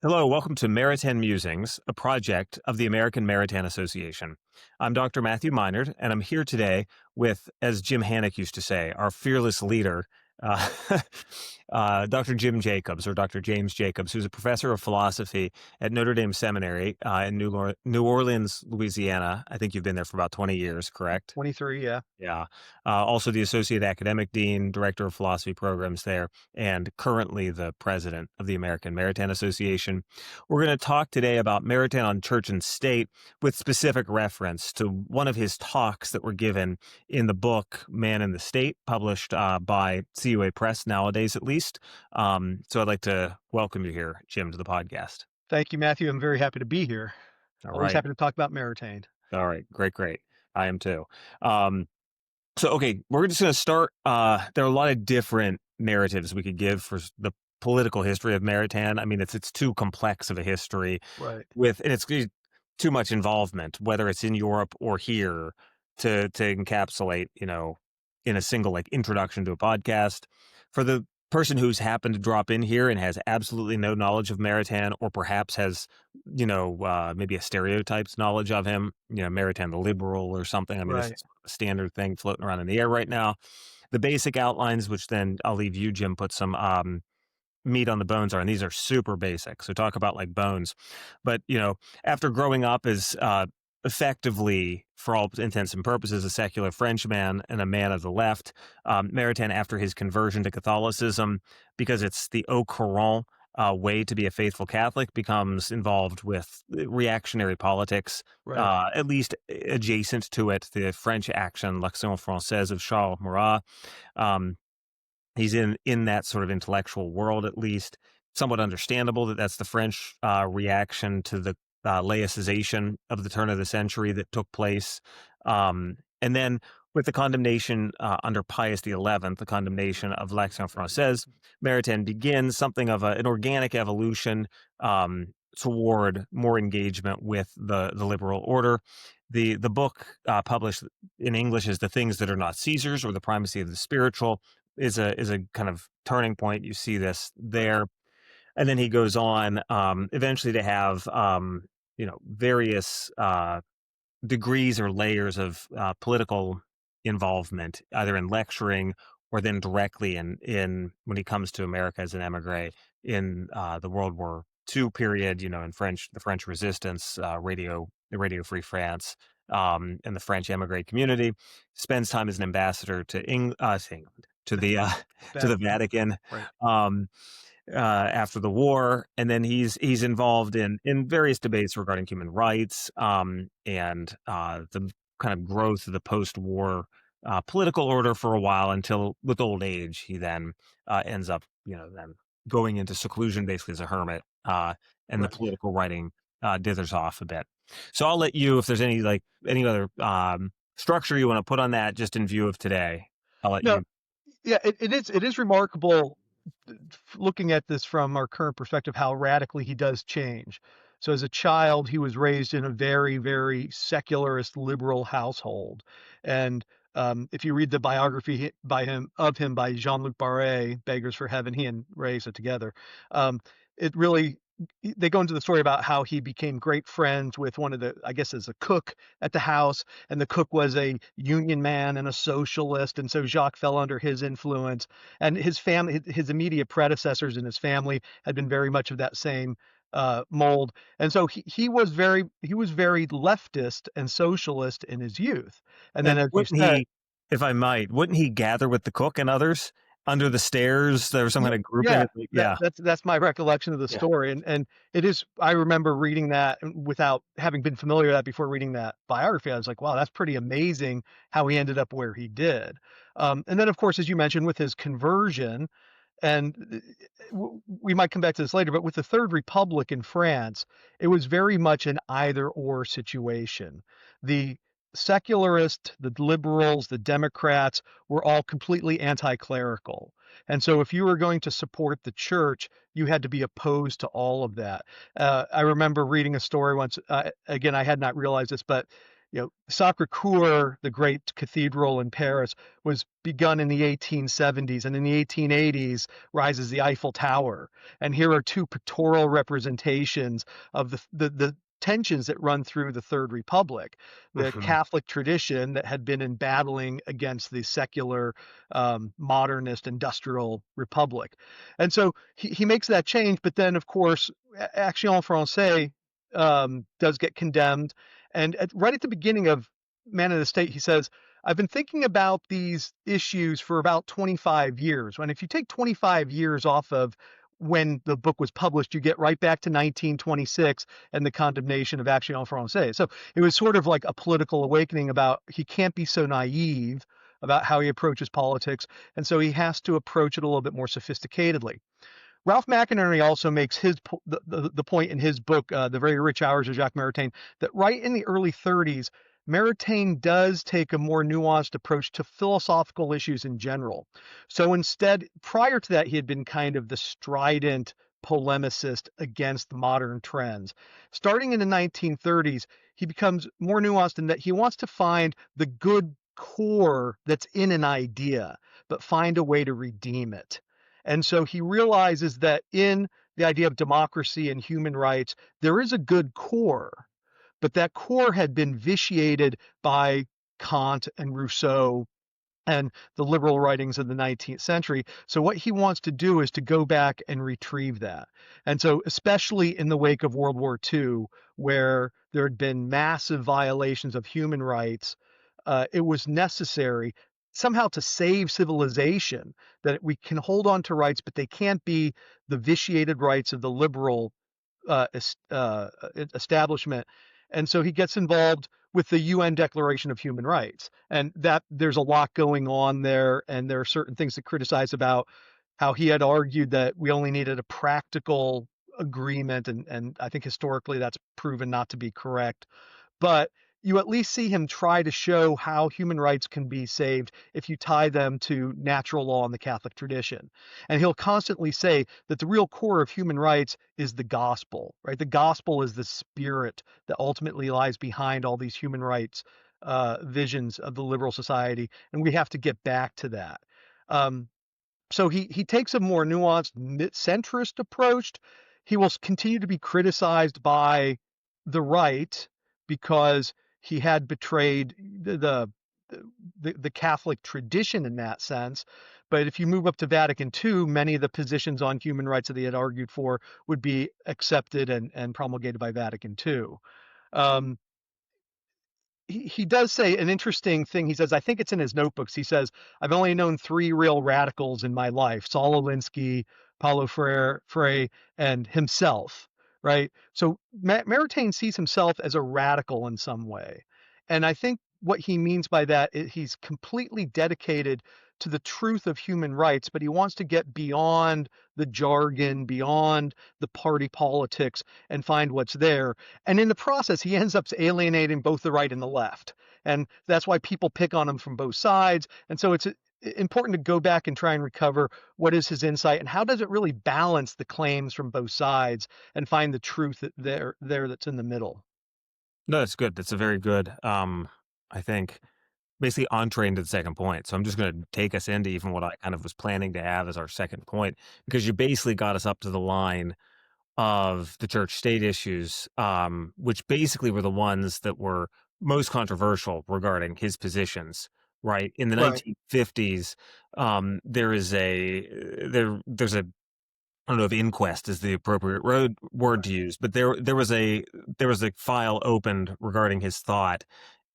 Hello, welcome to Maritain Musings, a project of the American Maritain Association. I'm Dr. Matthew Minard, and I'm here today with, as Jim Hannock used to say, our fearless leader, uh, Dr. Jim Jacobs, or Dr. James Jacobs, who's a professor of philosophy at Notre Dame Seminary in New Orleans, Louisiana. I think you've been there for about 20 years, correct? 23, yeah. Yeah. Also, the Associate Academic Dean, Director of Philosophy Programs there, and currently the President of the American Maritain Association. We're going to talk today about Maritain on Church and State with specific reference to one of his talks that were given in the book Man and the State, published by CUA Press nowadays, at least. So I'd like to welcome you here, Jim, to the podcast. Thank you, Matthew. I'm very happy to be here. All Always right. happy to talk about Maritain. All right. Great, great. I am too. Okay, we're just going to start. There are a lot of different narratives we could give for the political history of Maritain. I mean, it's too complex of a history Right. and it's too much involvement, whether it's in Europe or here, to encapsulate, in a single introduction to a podcast. For the person who's happened to drop in here and has absolutely no knowledge of Maritain, or perhaps has, maybe a stereotyped knowledge of him, Maritain the liberal or something. I mean, this Right. is a standard thing floating around in the air right now. The basic outlines, which then I'll leave you, Jim, put some meat on the bones are, and these are super basic. So talk about bones. But, after growing up as effectively, for all intents and purposes, a secular Frenchman and a man of the left, Maritain, after his conversion to Catholicism, because it's the au courant way to be a faithful Catholic, becomes involved with reactionary politics, Right. at least adjacent to it, the French action, L'Action Française of Charles Marat. Um, He's in that sort of intellectual world, at least. Somewhat understandable that that's the French reaction to the laicization of the turn of the century that took place. And then with the condemnation under Pius XI, the condemnation of l'Action Française, Maritain begins something of an organic evolution toward more engagement with the liberal order. The book published in English is The Things That Are Not Caesar's, or The Primacy of the Spiritual, is a kind of turning point. You see this there. And then he goes on eventually to have various degrees or layers of political involvement, either in lecturing or then directly in when he comes to America as an emigre in the World War II period, in the French Resistance, the Radio Free France, and the French emigre community. Spends time as an ambassador to England, to the to the Vatican. Vatican. Right. Um, after the war, and then he's involved in various debates regarding human rights, and the kind of growth of the post-war political order for a while, until with old age he then ends up then going into seclusion, basically as a hermit, and the Right. political writing dithers off a bit. So I'll let you, if there's any other structure you want to put on that, just in view of today, I'll let No, you. yeah, it is remarkable looking at this from our current perspective how radically he does change. So as a child, he was raised in a very, very secularist liberal household. And if you read the biography by Jean-Luc Barré, Beggars for Heaven, he and Ray said together, it really they go into the story about how he became great friends with one of the, I guess, as a cook at the house, and the cook was a union man and a socialist, and so Jacques fell under his influence. And his family, his immediate predecessors in his family, had been very much of that same mold, and so he was very leftist and socialist in his youth. And then, And as you wouldn't said, he, if I might, wouldn't he gather with the cook and others under the stairs? There was some yeah, kind of grouping. yeah, Yeah, that's my recollection of the yeah, story, and it is. I remember reading that without having been familiar with that before reading that biography. I was like, wow, that's pretty amazing how he ended up where he did. And then, of course, as you mentioned, with his conversion, and we might come back to this later, but with the Third Republic in France, it was very much an either-or situation. The secularists, the liberals, the Democrats were all completely anti-clerical. And so if you were going to support the church, you had to be opposed to all of that. I remember reading a story once, again, I had not realized this, but Sacré-Cœur, the great cathedral in Paris, was begun in the 1870s, and in the 1880s rises the Eiffel Tower. And here are two pictorial representations of the tensions that run through the Third Republic, the Mhm. Catholic tradition that had been in battling against the secular, modernist industrial republic. And so he makes that change, but then, of course, Action Française does get condemned. And right at the beginning of Man of the State, he says, I've been thinking about these issues for about 25 years. And if you take 25 years off of when the book was published, you get right back to 1926 and the condemnation of Action Française. So it was sort of like a political awakening about he can't be so naive about how he approaches politics. And so he has to approach it a little bit more sophisticatedly. Ralph McInerney also makes the point in his book, The Very Rich Hours of Jacques Maritain, that right in the early 30s, Maritain does take a more nuanced approach to philosophical issues in general. So instead, prior to that, he had been kind of the strident polemicist against modern trends. Starting in the 1930s, he becomes more nuanced in that he wants to find the good core that's in an idea, but find a way to redeem it. And so he realizes that in the idea of democracy and human rights, there is a good core, but that core had been vitiated by Kant and Rousseau and the liberal writings of the 19th century. So what he wants to do is to go back and retrieve that. And so especially in the wake of World War II, where there had been massive violations of human rights, it was necessary somehow to save civilization, that we can hold on to rights, but they can't be the vitiated rights of the liberal establishment. And so he gets involved with the UN Declaration of Human Rights, and that there's a lot going on there, and there are certain things to criticize about how he had argued that we only needed a practical agreement, and I think historically that's proven not to be correct. But you at least see him try to show how human rights can be saved if you tie them to natural law and the Catholic tradition. And he'll constantly say that the real core of human rights is the gospel, right? The gospel is the spirit that ultimately lies behind all these human rights visions of the liberal society, and we have to get back to that. Um, so he takes a more nuanced centrist approach. He will continue to be criticized by the right because he had betrayed the Catholic tradition in that sense. But if you move up to Vatican II, many of the positions on human rights that he had argued for would be accepted and promulgated by Vatican II. Um, he does say an interesting thing. He says, I think it's in his notebooks. He says, I've only known three real radicals in my life, Saul Alinsky, Paulo Freire, and himself, right? So Maritain sees himself as a radical in some way. And I think what he means by that is he's completely dedicated to the truth of human rights, but he wants to get beyond the jargon, beyond the party politics, and find what's there. And in the process, he ends up alienating both the right and the left. And that's why people pick on him from both sides. And so it's important to go back and try and recover what is his insight and how does it really balance the claims from both sides and find the truth there that's in the middle. No, that's good. That's a very good, I think, basically entree into the second point. So I'm just going to take us into even what I kind of was planning to have as our second point, because you basically got us up to the line of the church state issues, which basically were the ones that were most controversial regarding his positions. Right in the Right. 1950s, there's a, I don't know if inquest is the appropriate word to use, but there was a file opened regarding his thought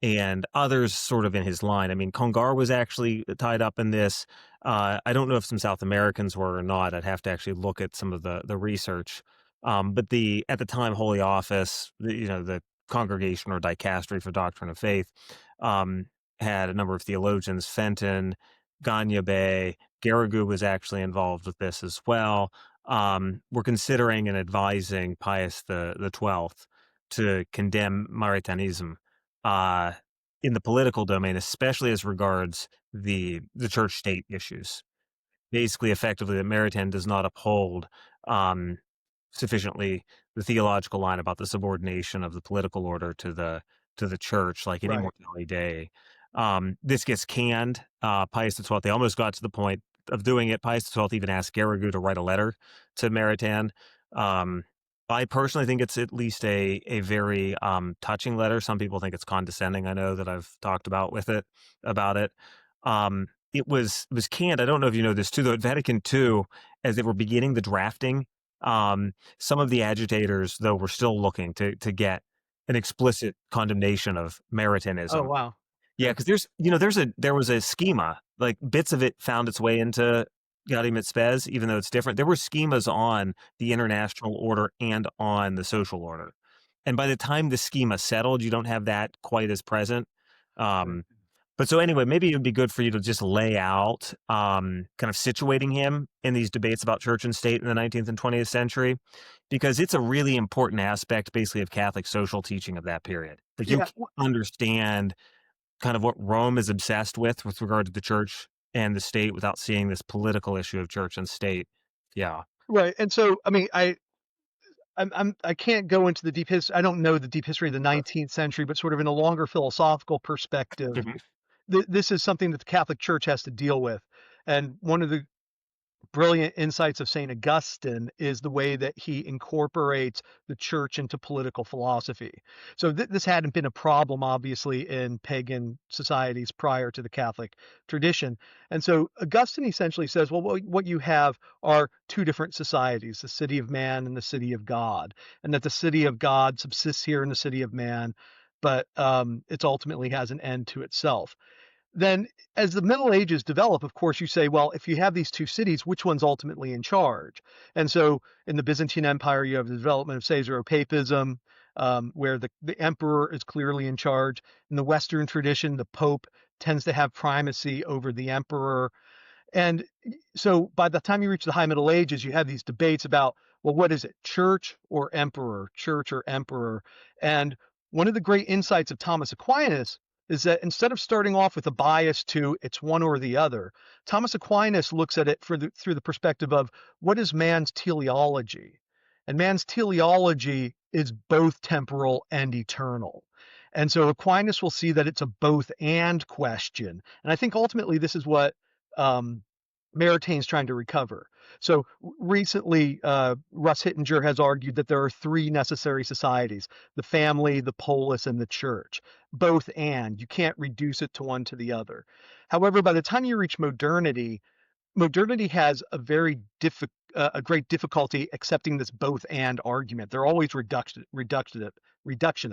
and others sort of in his line. I mean, Congar was actually tied up in this. I don't know if some South Americans were or not. I'd have to actually look at some of the research. But the at the time Holy Office, the Congregation or Dicastery for Doctrine of Faith, um, had a number of theologians. Fenton, Gagnabe, Garrigou was actually involved with this as well. Were considering and advising Pius the 12th to condemn Maritanism uh, in the political domain, especially as regards the church state issues. Basically, effectively, that Maritain does not uphold um, sufficiently the theological line about the subordination of the political order to to the church like an Right. immortality day. This gets canned. Pius XII, they almost got to the point of doing it. Pius XII even asked Garrigou to write a letter to Maritain. Um, I personally think it's at least a very touching letter. Some people think it's condescending. I know that I've talked about it. It was canned. I don't know if you know this too, though. At Vatican II, as they were beginning the drafting, some of the agitators, though, were still looking to get an explicit condemnation of Oh, Maritinism. wow. Yeah, Okay. because there was a schema, like bits of it found its way into Gaudium et Spes, even though it's different. There were schemas on the international order and on the social order. And by the time the schema settled, you don't have that quite as present. Okay. Um, but so anyway, maybe it would be good for you to just lay out kind of situating him in these debates about church and state in the 19th and 20th century, because it's a really important aspect, basically, of Catholic social teaching of that period. Like you Yeah. can't understand kind of what Rome is obsessed with regard to the church and the state without seeing this political issue of church and state. Yeah. Right. And so, I mean, I can't go into the deep history. I don't know the deep history of the 19th century, but sort of in a longer philosophical perspective, Mhm. this is something that the Catholic Church has to deal with. And one of the brilliant insights of St. Augustine is the way that he incorporates the church into political philosophy. So this hadn't been a problem, obviously, in pagan societies prior to the Catholic tradition. And so Augustine essentially says, well, what you have are two different societies, the city of man and the city of God, and that the city of God subsists here in the city of man, but it ultimately has an end to itself. Then as the Middle Ages develop, of course, you say, well, if you have these two cities, which one's ultimately in charge? And so in the Byzantine Empire, you have the development of Caesaropapism, where the emperor is clearly in charge. In the Western tradition, the Pope tends to have primacy over the emperor. And so by the time you reach the High Middle Ages, you have these debates about, well, what is it, church or emperor, church or emperor? And one of the great insights of Thomas Aquinas is that instead of starting off with a bias to it's one or the other, Thomas Aquinas looks at it through the perspective of what is man's teleology? And man's teleology is both temporal and eternal. And so Aquinas will see that it's a both and question. And I think ultimately this is what um, Maritain's trying to recover. So recently, Russ Hittinger has argued that there are three necessary societies: the family, the polis, and the church. Both and. You can't reduce it to one to the other. However, by the time you reach modernity has a great difficulty accepting this both and argument. They're always reductionist.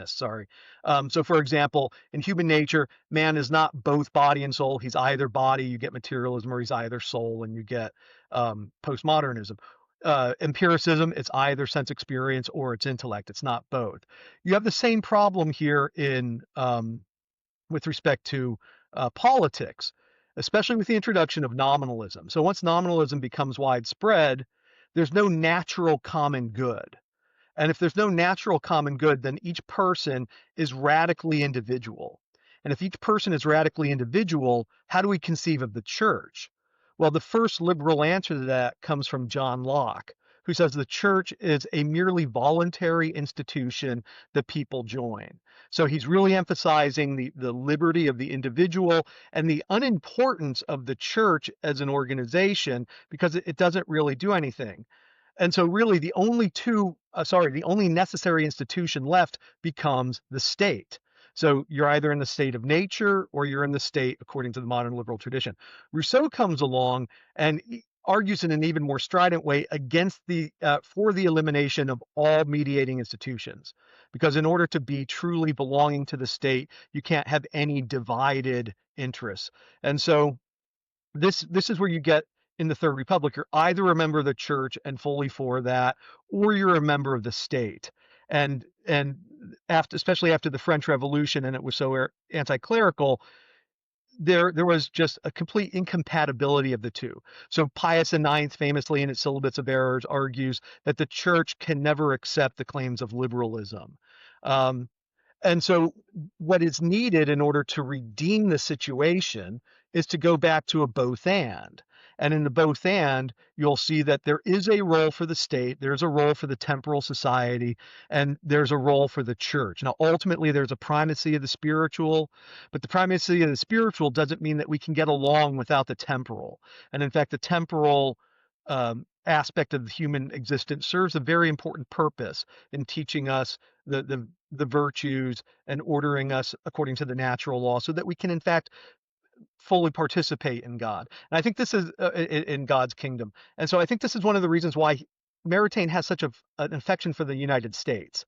Sorry. So, for example, in human nature, man is not both body and soul. He's either body. You get materialism, or he's either soul, and you get postmodernism. Empiricism, it's either sense experience or it's intellect. It's not both. You have the same problem here in with respect to politics, especially with the introduction of nominalism. So once nominalism becomes widespread, there's no natural common good. And if there's no natural common good, then each person is radically individual. And if each person is radically individual, how do we conceive of the church? Well, the first liberal answer to that comes from John Locke, who says the church is a merely voluntary institution that people join. So he's really emphasizing the liberty of the individual and the unimportance of the church as an organization because it doesn't really do anything. And so really the only necessary institution left becomes the state. So you're either in the state of nature or you're in the state according to the modern liberal tradition. Rousseau comes along and argues in an even more strident way against for the elimination of all mediating institutions, because in order to be truly belonging to the state, you can't have any divided interests. And so this is where you get in the Third Republic. You're either a member of the church and fully for that, or you're a member of the state. And especially after the French Revolution, and it was so anti-clerical, there was just a complete incompatibility of the two. So Pius IX famously in its Syllabus of Errors argues that the church can never accept the claims of liberalism. Um, and so what is needed in order to redeem the situation is to go back to a both and. And in the both and, you'll see that there is a role for the state, there's a role for the temporal society, and there's a role for the church. Now, ultimately, there's a primacy of the spiritual, but the primacy of the spiritual doesn't mean that we can get along without the temporal. And in fact, the temporal aspect of the human existence serves a very important purpose in teaching us the virtues and ordering us according to the natural law so that we can in fact fully participate in God. And I think this is in God's kingdom. And so I think this is one of the reasons why Maritain has such an affection for the United States,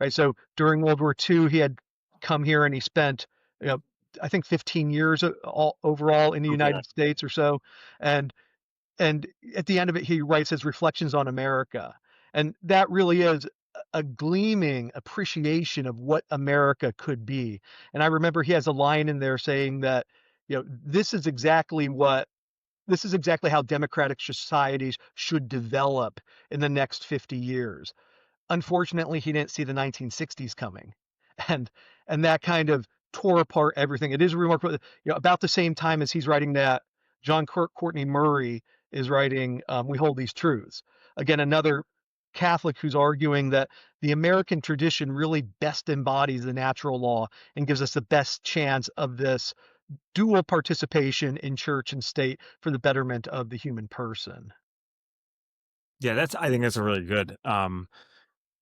right? So during World War II, he had come here and he spent, you know, I think 15 years overall in the Okay. United States or so. And and at the end of it, he writes his reflections on America. And that really is a gleaming appreciation of what America could be. And I remember he has a line in there saying that, this is exactly how democratic societies should develop in the next 50 years. Unfortunately, he didn't see the 1960s coming, and that kind of tore apart everything. It is remarkable, about the same time as he's writing that, John Courtney Murray is writing "We Hold These Truths." Again, another Catholic who's arguing that the American tradition really best embodies the natural law and gives us the best chance of this dual participation in church and state for the betterment of the human person. Yeah, I think that's a really good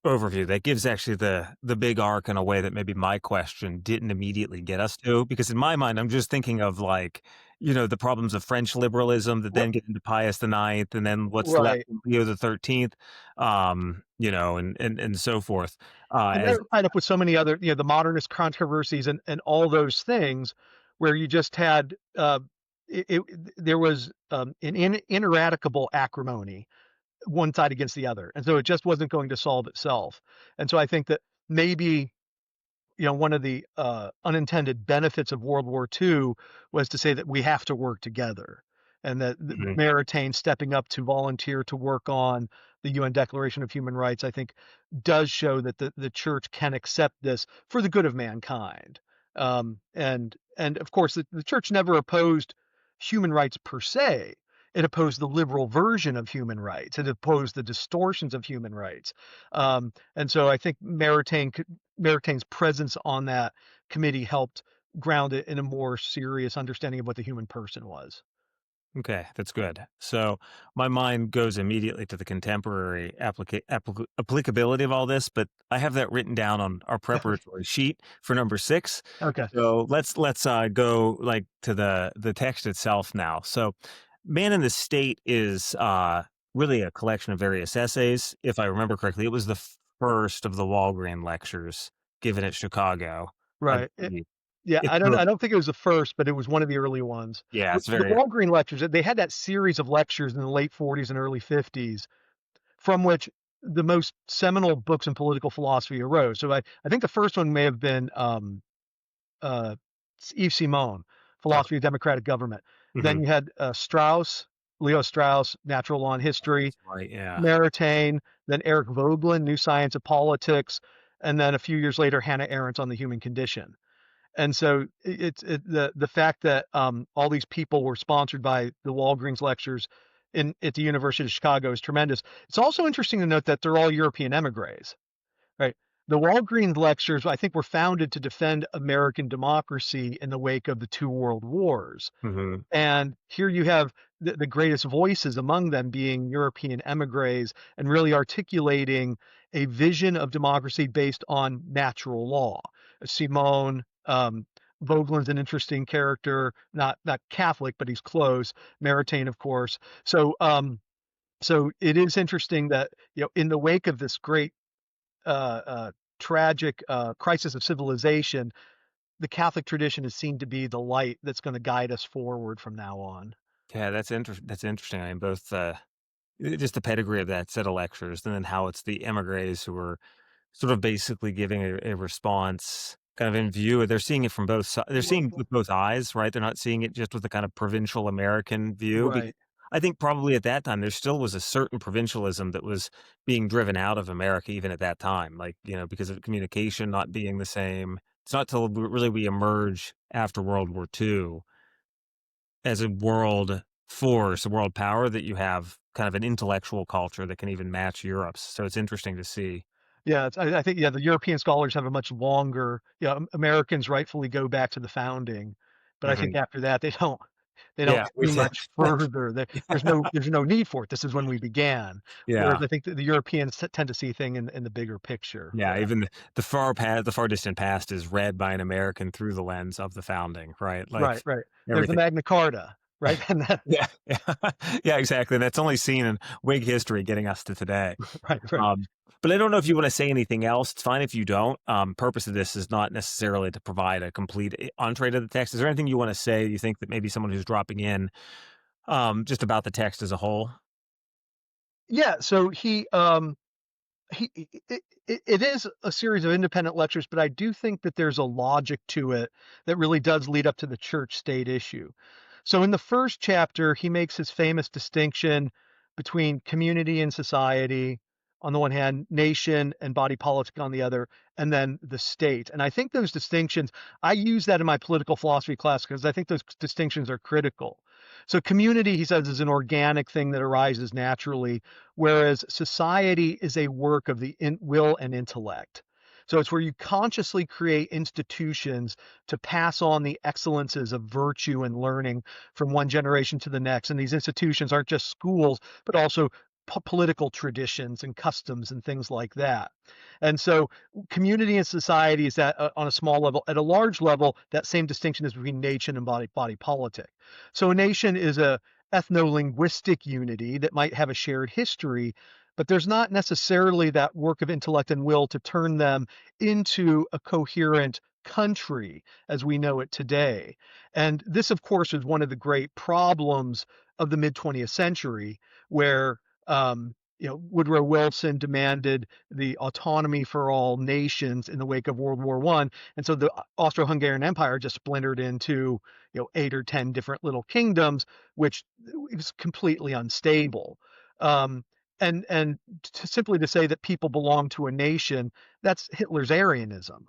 overview. That gives actually the big arc in a way that maybe my question didn't immediately get us to, because in my mind, I'm just thinking of like, the problems of French liberalism that R- then get into Pius the Ninth, and then what's left Right. in Leo the 13th, and so forth. And As they're tied up with so many other, the modernist controversies and all those things where you just had, there was an ineradicable acrimony, one side against the other. And so it just wasn't going to solve itself. And so I think that maybe, one of the unintended benefits of World War II was to say that we have to work together, and that Mhm. Maritain stepping up to volunteer to work on the UN Declaration of Human Rights, I think, does show that the church can accept this for the good of mankind. And of course, the church never opposed human rights per se. It opposed the liberal version of human rights. It opposed the distortions of human rights. And so I think Maritain's presence on that committee helped ground it in a more serious understanding of what the human person was. Okay, that's good. So my mind goes immediately to the contemporary applicability of all this, but I have that written down on our preparatory sheet for number 6. Okay. So let's go like to the text itself now. So, Man in the State is really a collection of various essays. If I remember correctly, it was the first of the Walgreen lectures given at Chicago, I Right. believe. Yeah, It's I don't think it was the first, but it was one of the early ones. yeah, it's The very Walgreen lectures, they had that series of lectures in the late 40s and early 50s from which the most seminal books in political philosophy arose. So I think the first one may have been uh, Yves Simon, okay. Philosophy of Democratic Government. Then Mhm. you had Leo Strauss, Natural Law and History, That's right. Yeah. Maritain, then Eric Voegelin, New Science of Politics, and then a few years later, Hannah Arendt on the Human Condition. And so the fact that all these people were sponsored by the Walgreens lectures at the University of Chicago is tremendous. It's also interesting to note that they're all European emigres, right? The Walgreens lectures, I think, were founded to defend American democracy in the wake of the two world wars. Mhm. And here you have the greatest voices among them being European emigres and really articulating a vision of democracy based on natural law. Simone, Vogelin's an interesting character, not Catholic, but he's close. Maritain, of course. So it is interesting that in the wake of this great tragic crisis of civilization, the Catholic tradition is seen to be the light that's going to guide us forward from now on. Yeah, that's interesting. I mean, both, just the pedigree of that set of lectures, and then how it's the emigres who are sort of basically giving a response kind of in view. They're seeing it from both sides. They're seeing it with both eyes, right? They're not seeing it just with the kind of provincial American view. Because Right. I think probably at that time there still was a certain provincialism that was being driven out of America, even at that time. Like because of communication not being the same. It's not till really we emerge after World War II as a world force, a world power, that you have kind of an intellectual culture that can even match Europe's. So it's interesting to see. Yeah, I think, yeah, the European scholars have a much longer, Americans rightfully go back to the founding, but I think Mhm. after that they don't Yeah, see much further. There's no need for it. This is when we began. Whereas yeah. I think that the Europeans tend to see thing in the bigger picture. Yeah, Yeah. even the far distant past is read by an American through the lens of the founding, right? Right, Like, right. There's the everything. Magna Carta, right? And that, Yeah, yeah. Yeah, exactly, that's only seen in Whig history getting us to today. right, right. Um, but I don't know if you wanna say anything else, it's fine if you don't. Purpose of this is not necessarily to provide a complete entree to the text. Is there anything you wanna say, you think that maybe someone who's dropping in, just about the text as a whole? Yeah, so he it is a series of independent lectures, but I do think that there's a logic to it that really does lead up to the church state issue. So in the first chapter, he makes his famous distinction between community and society on the one hand, nation and body politic on the other, and then the state. And I think those distinctions, I use that in my political philosophy class because I think those distinctions are critical. So community, he says, is an organic thing that arises naturally, whereas society is a work of the will and intellect. So it's where you consciously create institutions to pass on the excellences of virtue and learning from one generation to the next. And these institutions aren't just schools, but also political traditions and customs and things like that. And so community and society is that on a small level. At a large level, that same distinction is between nation and body politic. So a nation is a ethno-linguistic unity that might have a shared history, but there's not necessarily that work of intellect and will to turn them into a coherent country as we know it today. And this, of course, is one of the great problems of the mid 20th century, where Woodrow Wilson demanded the autonomy for all nations in the wake of World War One, and so the Austro-Hungarian Empire just splintered into 8 or 10 different little kingdoms, which was completely unstable. Um, and simply to say that people belong to a nation, that's Hitler's Aryanism,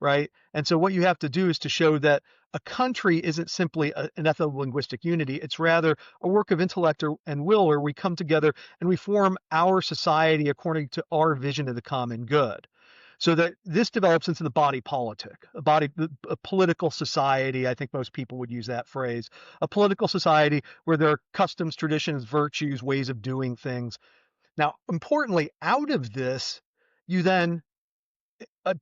right? And so what you have to do is to show that a country isn't simply an ethno-linguistic unity. It's rather a work of intellect and will, where we come together and we form our society according to our vision of the common good. So that this develops into the body politic, a political society. I think most people would use that phrase, a political society where there are customs, traditions, virtues, ways of doing things. Now, importantly, out of this, you then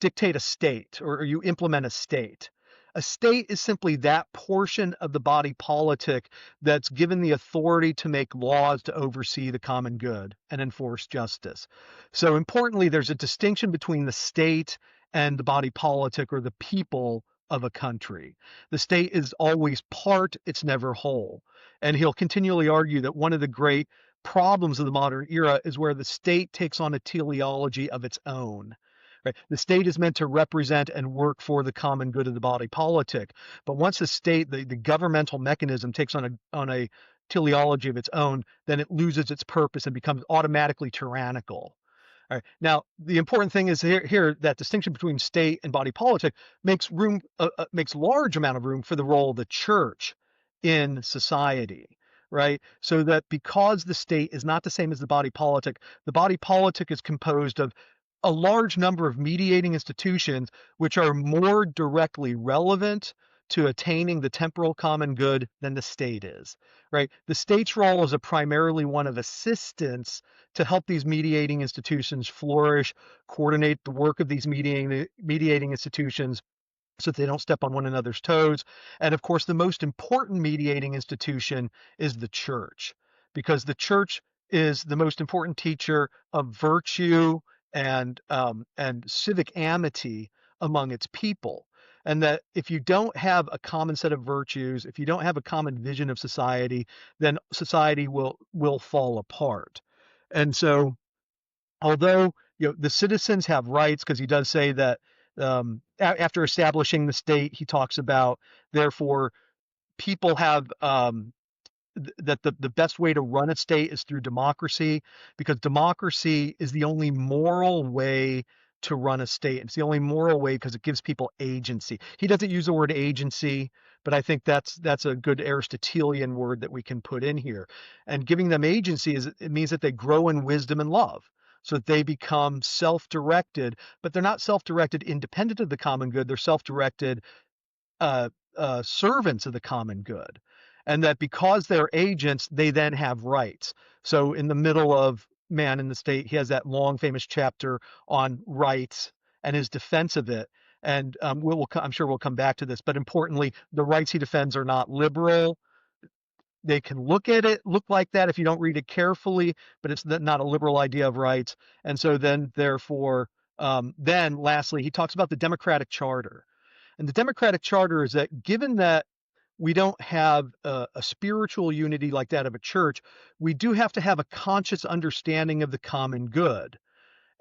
dictate a state, or you implement a state. A state is simply that portion of the body politic that's given the authority to make laws to oversee the common good and enforce justice. So importantly, there's a distinction between the state and the body politic, or the people of a country. The state is always part, it's never whole. And he'll continually argue that one of the great problems of the modern era is where the state takes on a teleology of its own. Right? The state is meant to represent and work for the common good of the body politic. But once the state, the governmental mechanism takes on a teleology of its own, then it loses its purpose and becomes automatically tyrannical. All right. Now, the important thing is here that distinction between state and body politic makes large amount of room for the role of the church in society, right? So that because the state is not the same as the body politic is composed of a large number of mediating institutions which are more directly relevant to attaining the temporal common good than the state is, right? The state's role is primarily one of assistance to help these mediating institutions flourish, coordinate the work of these mediating institutions so that they don't step on one another's toes. And of course, the most important mediating institution is the church, because the church is the most important teacher of virtue and civic amity among its people. And that if you don't have a common set of virtues, if you don't have a common vision of society, then society will fall apart. And so although the citizens have rights, because he does say that after establishing the state, he talks about therefore people have that the best way to run a state is through democracy, because democracy is the only moral way to run a state. It's the only moral way because it gives people agency. He doesn't use the word agency, but I think that's a good Aristotelian word that we can put in here. And giving them agency it means that they grow in wisdom and love, so that they become self-directed, but they're not self-directed independent of the common good. They're self-directed servants of the common good, and that because they're agents, they then have rights. So in the middle of Man in the State, he has that long famous chapter on rights and his defense of it. And I'm sure we'll come back to this, but importantly, the rights he defends are not liberal. They can look like that if you don't read it carefully, but it's not a liberal idea of rights. And so then, therefore, then lastly, he talks about the democratic charter. And the democratic charter is that given that we don't have a spiritual unity like that of a church, we do have to have a conscious understanding of the common good.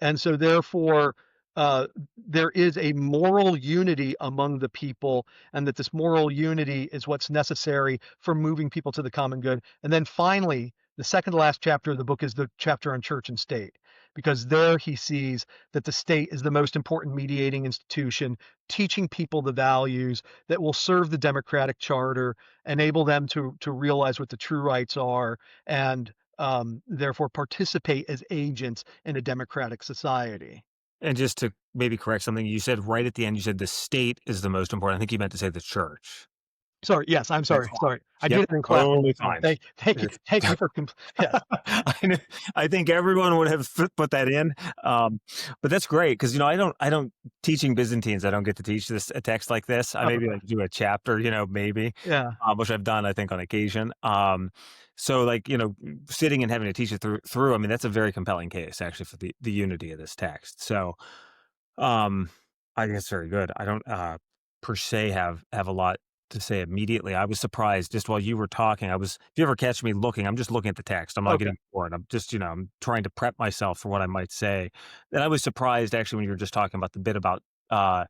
And so therefore, there is a moral unity among the people, and that this moral unity is what's necessary for moving people to the common good. And then finally, the second to last chapter of the book is the chapter on church and state, because there he sees that the state is the most important mediating institution, teaching people the values that will serve the democratic charter, enable them to realize what the true rights are, and therefore participate as agents in a democratic society. And just to maybe correct something, you said right at the end, you said the state is the most important. I think you meant to say the church. Sorry. Yes, I'm That's sorry. fine. Sorry, I did Yep, it in class. totally fine. Thank you. It's Thank you for yes. I think everyone would have put that in, but that's great because I don't teaching Byzantines. I don't get to teach a text like this. I maybe like do a chapter, maybe, Yeah. which I've done I think on occasion. So like sitting and having to teach it through. I mean that's a very compelling case actually for the unity of this text. So I think it's very good. I don't per se have a lot to say immediately. I was surprised just while you were talking. If you ever catch me looking, I'm just looking at the text. I'm not Okay. getting bored. I'm just, I'm trying to prep myself for what I might say. And I was surprised actually when you were just talking about the bit about, uh,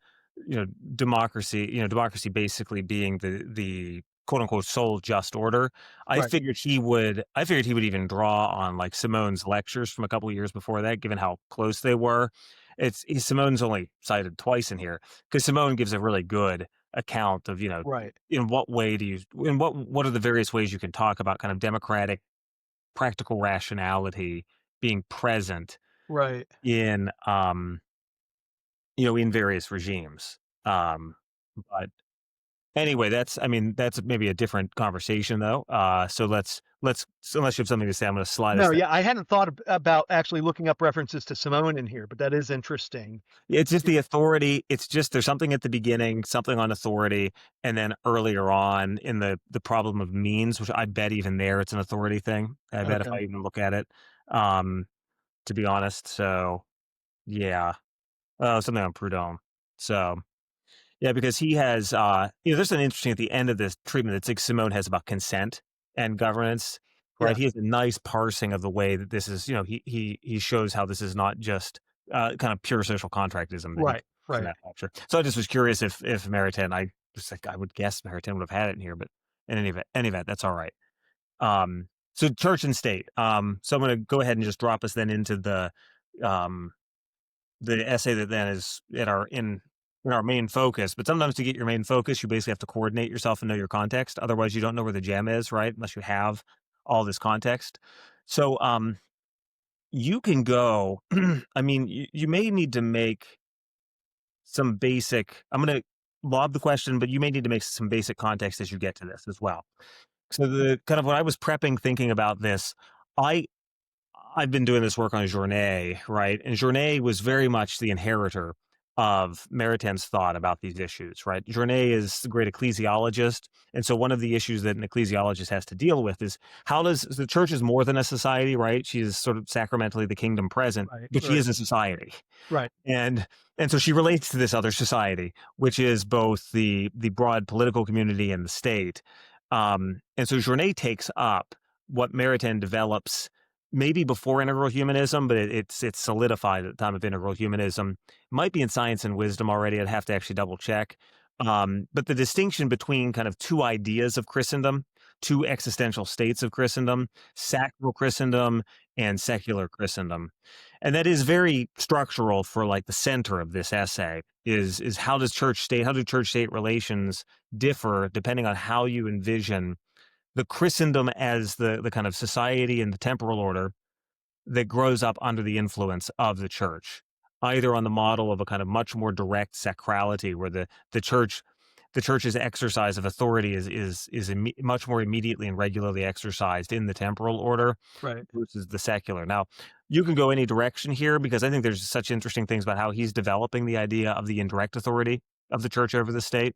democracy, democracy basically being the quote unquote sole just order. Right. I figured he would even draw on like Simone's lectures from a couple of years before that, given how close they were. Simone's only cited twice in here because Simone gives a really good account of Right. in what are the various ways you can talk about kind of democratic practical rationality being present Right. in in various regimes. But anyway, that's maybe a different conversation though. So so unless you have something to say, I'm going to slide us No, there. yeah, I hadn't thought about actually looking up references to Simone in here, but that is interesting. It's just the authority. It's just there's something at the beginning, something on authority, and then earlier on in the problem of means, which I bet even there it's an authority thing. I bet if Okay. I even look at it, um, to be honest. So yeah, something on Proudhon. So yeah, because he has, there's an interesting at the end of this treatment that Sig Simone has about consent and governance, right? Yes. He has a nice parsing of the way that this is, he shows how this is not just kind of pure social contractism that he Right. comes from Right. that lecture. So I just was curious if Maritain, I would guess Maritain would have had it in here, but in any event, that's all right. So church and state. So I'm going to go ahead and just drop us then into um, the essay that then is in our main focus. But sometimes to get your main focus, you basically have to coordinate yourself and know your context. Otherwise, you don't know where the gem is, right? Unless you have all this context. So you can go. I mean, you may need to make some basic. I'm going to lob the question, but you may need to make some basic context as you get to this as well. So the kind of when I was prepping, thinking about this, I I've been doing this work on Journet, right? And Journet was very much the inheritor of Maritain's thought about these issues, right? Journet is the great ecclesiologist. And so one of the issues that an ecclesiologist has to deal with is how does the church is more than a society, right? She is sort of sacramentally the kingdom present, Right. but she Right. is a society. Right. And so she relates to this other society, which is both the broad political community and the state. And so Journet takes up what Maritain develops maybe before integral humanism, but it's solidified at the time of integral humanism. It might be in Science and Wisdom already. I'd have to actually double check. But the distinction between kind of two ideas of Christendom. two existential states of Christendom: sacral Christendom and secular Christendom. And that is very structural for like the center of this essay is how do church state relations differ depending on how you envision the Christendom as the kind of society and the temporal order that grows up under the influence of the church, either on the model of a kind of much more direct sacrality, where the church the church's exercise of authority is much more immediately and regularly exercised in the temporal order Right. versus the secular. Now, you can go any direction here because I think there's such interesting things about how he's developing the idea of the indirect authority of the church over the state,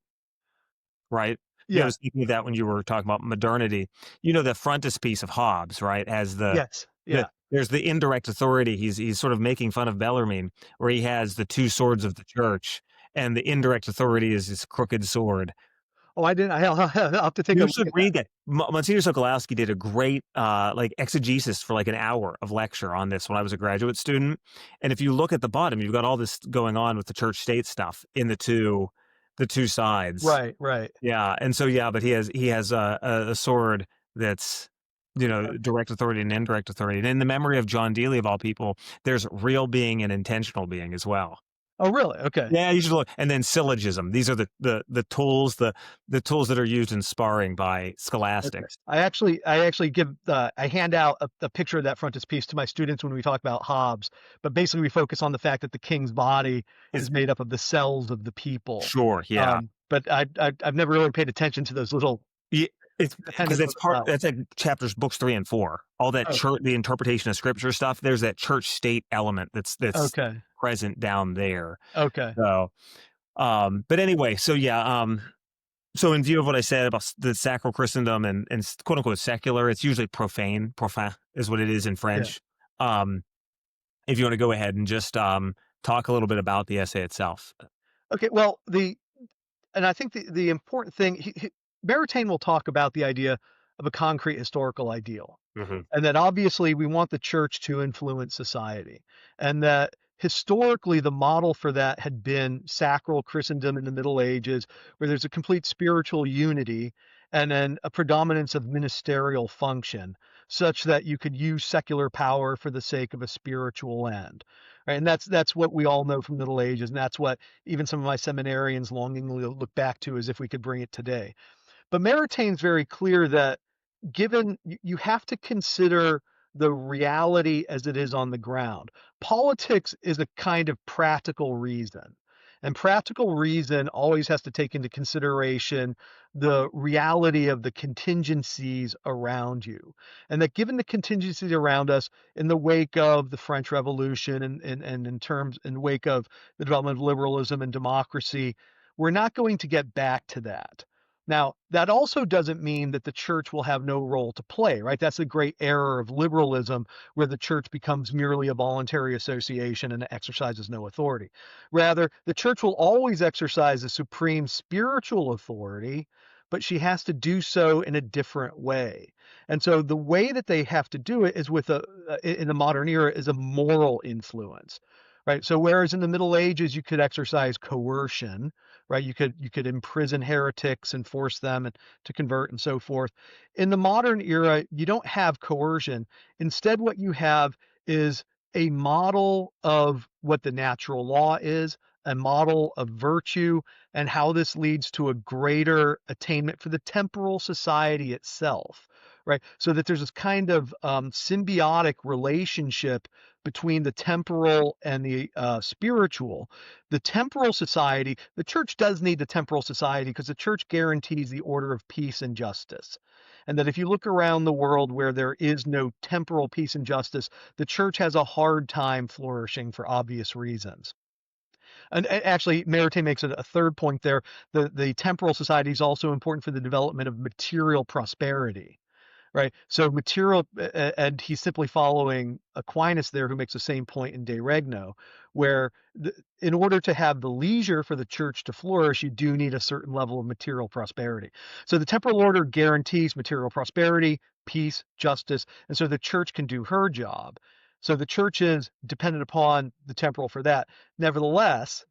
right? Yeah, I Yeah. was thinking of that when you were talking about modernity. The frontispiece of Hobbes, right? As Yes. the Yeah. there's the indirect authority. He's sort of making fun of Bellarmine, where he has the two swords of the church, and the indirect authority is his crooked sword. Oh, I didn't. I'll have to take a You look should at that. read that. Monsignor Sokolowski did a great like exegesis for like an hour of lecture on this when I was a graduate student. And if you look at the bottom, you've got all this going on with the church state stuff in the two sides. Right. Right. Yeah, and so yeah, but he has a sword that's direct authority and indirect authority. And in the memory of John Dealey of all people, there's real being and intentional being as well. Oh, really? Okay. Yeah, you should look. And then syllogism. These are the tools the tools that are used in sparring by Okay. scholastics. I actually give I hand out a picture of that frontispiece to my students when we talk about Hobbes, but basically we focus on the fact that the king's body Is is made up of the cells of the people. sure, yeah. But I've never really paid attention to those little Yeah, it's because appendix. that's like chapters books 3 and 4. All that Oh, the interpretation of scripture stuff, there's that church state element that's okay. present down there. Okay. So, but anyway, so yeah, so in view of what I said about the sacral Christendom and quote unquote secular, it's usually profane is what it is in Yeah. French. Um, if you want to go ahead and just talk a little bit about the essay itself. Okay. Well, and I think the important thing, Maritain will talk about the idea of a concrete historical ideal. Hmm. And that obviously we want the church to influence society. And that historically the model for that had been sacral Christendom in the Middle Ages, where there's a complete spiritual unity and then a predominance of ministerial function, such that you could use secular power for the sake of a spiritual end. Right? And that's what we all know from the Middle Ages, and that's what even some of my seminarians longingly look back to as if we could bring it today. But Maritain's very clear that given you have to consider the reality as it is on the ground. Politics is a kind of practical reason. And practical reason always has to take into consideration the reality of the contingencies around you. And that given the contingencies around us in the wake of the French Revolution and in the wake of the development of liberalism and democracy, we're not going to get back to that. Now, that also doesn't mean that the church will have no role to play, right? That's a great error of liberalism, where the church becomes merely a voluntary association and exercises no authority. Rather, the church will always exercise a supreme spiritual authority, but she has to do so in a different way. And so the way that they have to do it is in the modern era, is a moral influence. Right. So whereas in the Middle Ages you could exercise coercion, right? You could imprison heretics and force them to convert and so forth. In the modern era, you don't have coercion. Instead, what you have is a model of what the natural law is, a model of virtue, and how this leads to a greater attainment for the temporal society itself. Right. So that there's this kind of symbiotic relationship between the temporal and the spiritual. The temporal society, the church does need the temporal society because the church guarantees the order of peace and justice. And that if you look around the world where there is no temporal peace and justice, the church has a hard time flourishing for obvious reasons. And actually, Maritain makes a third point there. The temporal society is also important for the development of material prosperity. Right. So material, and he's simply following Aquinas there, who makes the same point in De Regno, where in order to have the leisure for the church to flourish, you do need a certain level of material prosperity. So the temporal order guarantees material prosperity, peace, justice, and so the church can do her job. So the church is dependent upon the temporal for that. Nevertheless,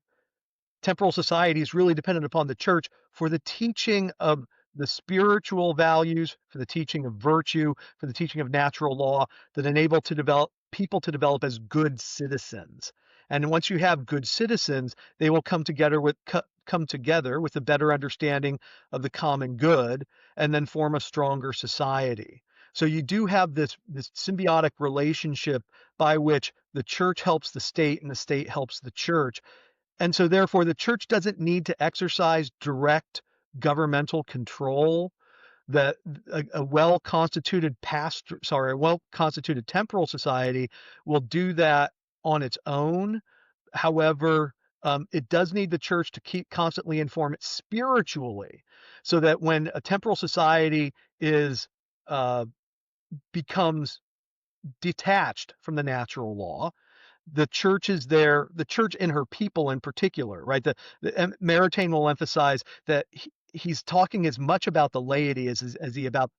temporal society is really dependent upon the church for the teaching of the spiritual values, for the teaching of virtue, for the teaching of natural law that enable to develop people to develop as good citizens. And once you have good citizens, they will come together with a better understanding of the common good and then form a stronger society. So you do have this symbiotic relationship by which the church helps the state and the state helps the church. And so therefore the church doesn't need to exercise direct governmental control. That a well-constituted temporal society will do that on its own. However, it does need the church to keep constantly inform it spiritually, so that when a temporal society is uh, becomes detached from the natural law, the church is there, the church and her people in particular, right? Maritain will emphasize that he's talking as much about the laity as about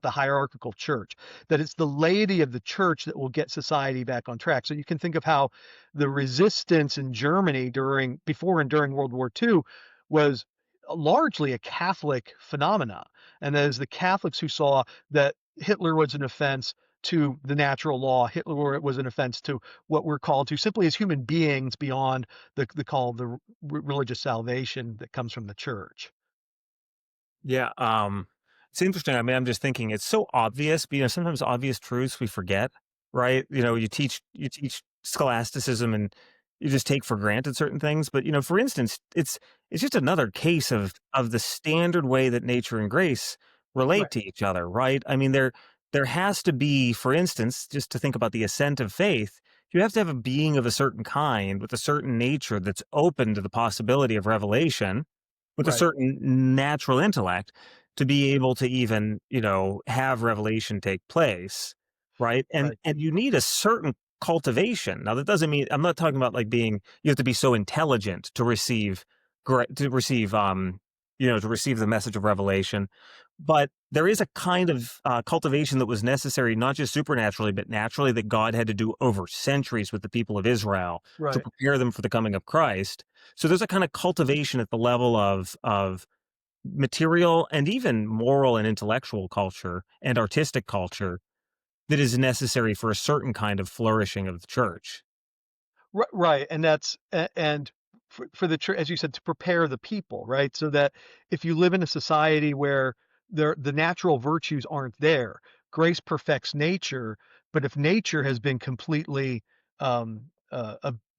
the hierarchical church, that it's the laity of the church that will get society back on track. So you can think of how the resistance in Germany before and during World War II was largely a Catholic phenomena. And as the Catholics who saw that Hitler was an offense to the natural law, Hitler was an offense to what we're called to simply as human beings beyond the call of the religious salvation that comes from the church. Yeah, it's interesting. I mean, I'm just thinking it's so obvious, but sometimes obvious truths we forget, right? You teach scholasticism and you just take for granted certain things. But for instance, it's just another case of the standard way that nature and grace relate Right, to each other, right? I mean, there has to be, for instance, just to think about the ascent of faith, you have to have a being of a certain kind with a certain nature that's open to the possibility of revelation with a right, certain natural intellect to be able to even, have revelation take place, right? And right, and you need a certain cultivation. Now, that doesn't mean I'm not talking about like being you have to be so intelligent to receive to receive to receive the message of revelation, but there is a kind of cultivation that was necessary, not just supernaturally, but naturally, that God had to do over centuries with the people of Israel to right. prepare them for the coming of Christ. So there's a kind of cultivation at the level of material and even moral and intellectual culture and artistic culture that is necessary for a certain kind of flourishing of the church. Right, and and for the church, as you said, to prepare the people, right? So that if you live in a society where the natural virtues aren't there, grace perfects nature. But if nature has been completely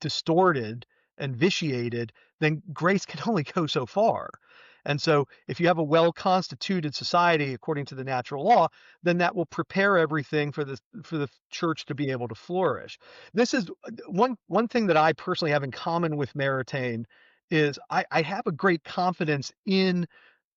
distorted and vitiated, then grace can only go so far. And so, if you have a well-constituted society according to the natural law, then that will prepare everything for the church to be able to flourish. This is one thing that I personally have in common with Maritain is I have a great confidence in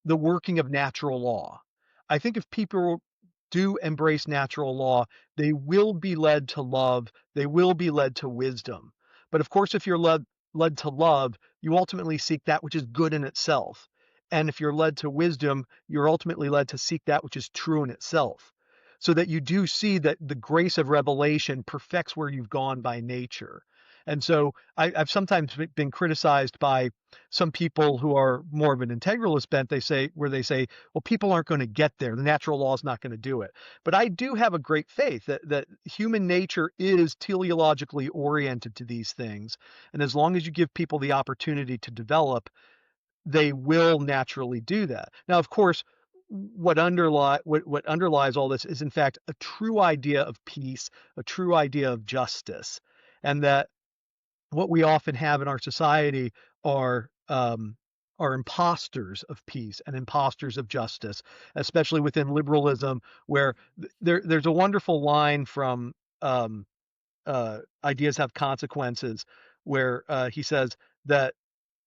the working of natural law. I think if people do embrace natural law, they will be led to love, they will be led to wisdom. But of course, if you're led to love, you ultimately seek that which is good in itself. And if you're led to wisdom, you're ultimately led to seek that which is true in itself. So that you do see that the grace of revelation perfects where you've gone by nature. And so I've sometimes been criticized by some people who are more of an integralist bent. They say, well, people aren't going to get there. The natural law is not going to do it. But I do have a great faith that human nature is teleologically oriented to these things. And as long as you give people the opportunity to develop, they will naturally do that. Now, of course, what underlies all this is in fact a true idea of peace, a true idea of justice, and that what we often have in our society are um, are imposters of peace and imposters of justice, especially within liberalism, where there's a wonderful line from Ideas Have Consequences, where he says that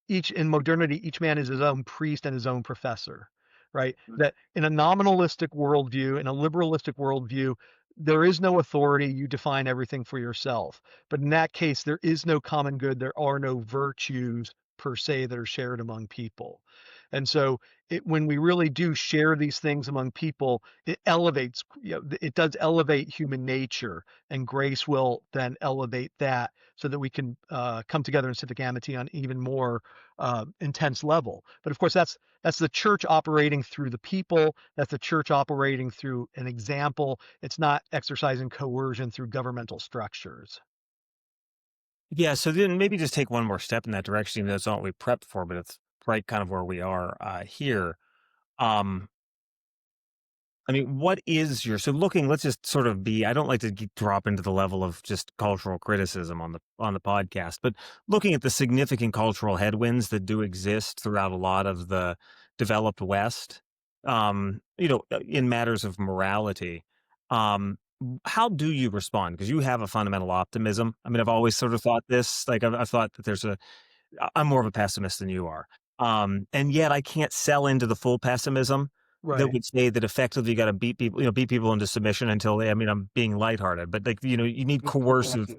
in modernity, each man is his own priest and his own professor, right? That in a nominalistic worldview, in a liberalistic worldview, there is no authority. You define everything for yourself. But in that case, there is no common good. There are no virtues per se that are shared among people. And so when we really do share these things among people, it elevates, it does elevate human nature, and grace will then elevate that so that we can come together in civic amity on even more intense level. But of course, that's the church operating through the people. That's the church operating through an example. It's not exercising coercion through governmental structures. Yeah, so then maybe just take one more step in that direction, even though it's not what we prepped for, but it's right kind of where we are here. Um, I mean, what is your so looking? Let's just sort of be. I don't like to drop into the level of just cultural criticism on the podcast, but looking at the significant cultural headwinds that do exist throughout a lot of the developed West, in matters of morality, how do you respond? Because you have a fundamental optimism. I mean, I've always sort of thought this. Like, I've thought that I'm more of a pessimist than you are. And yet I can't sell into the full pessimism that Right. would say that effectively you got to beat people into submission until I mean, I'm being lighthearted, but like, you need coercive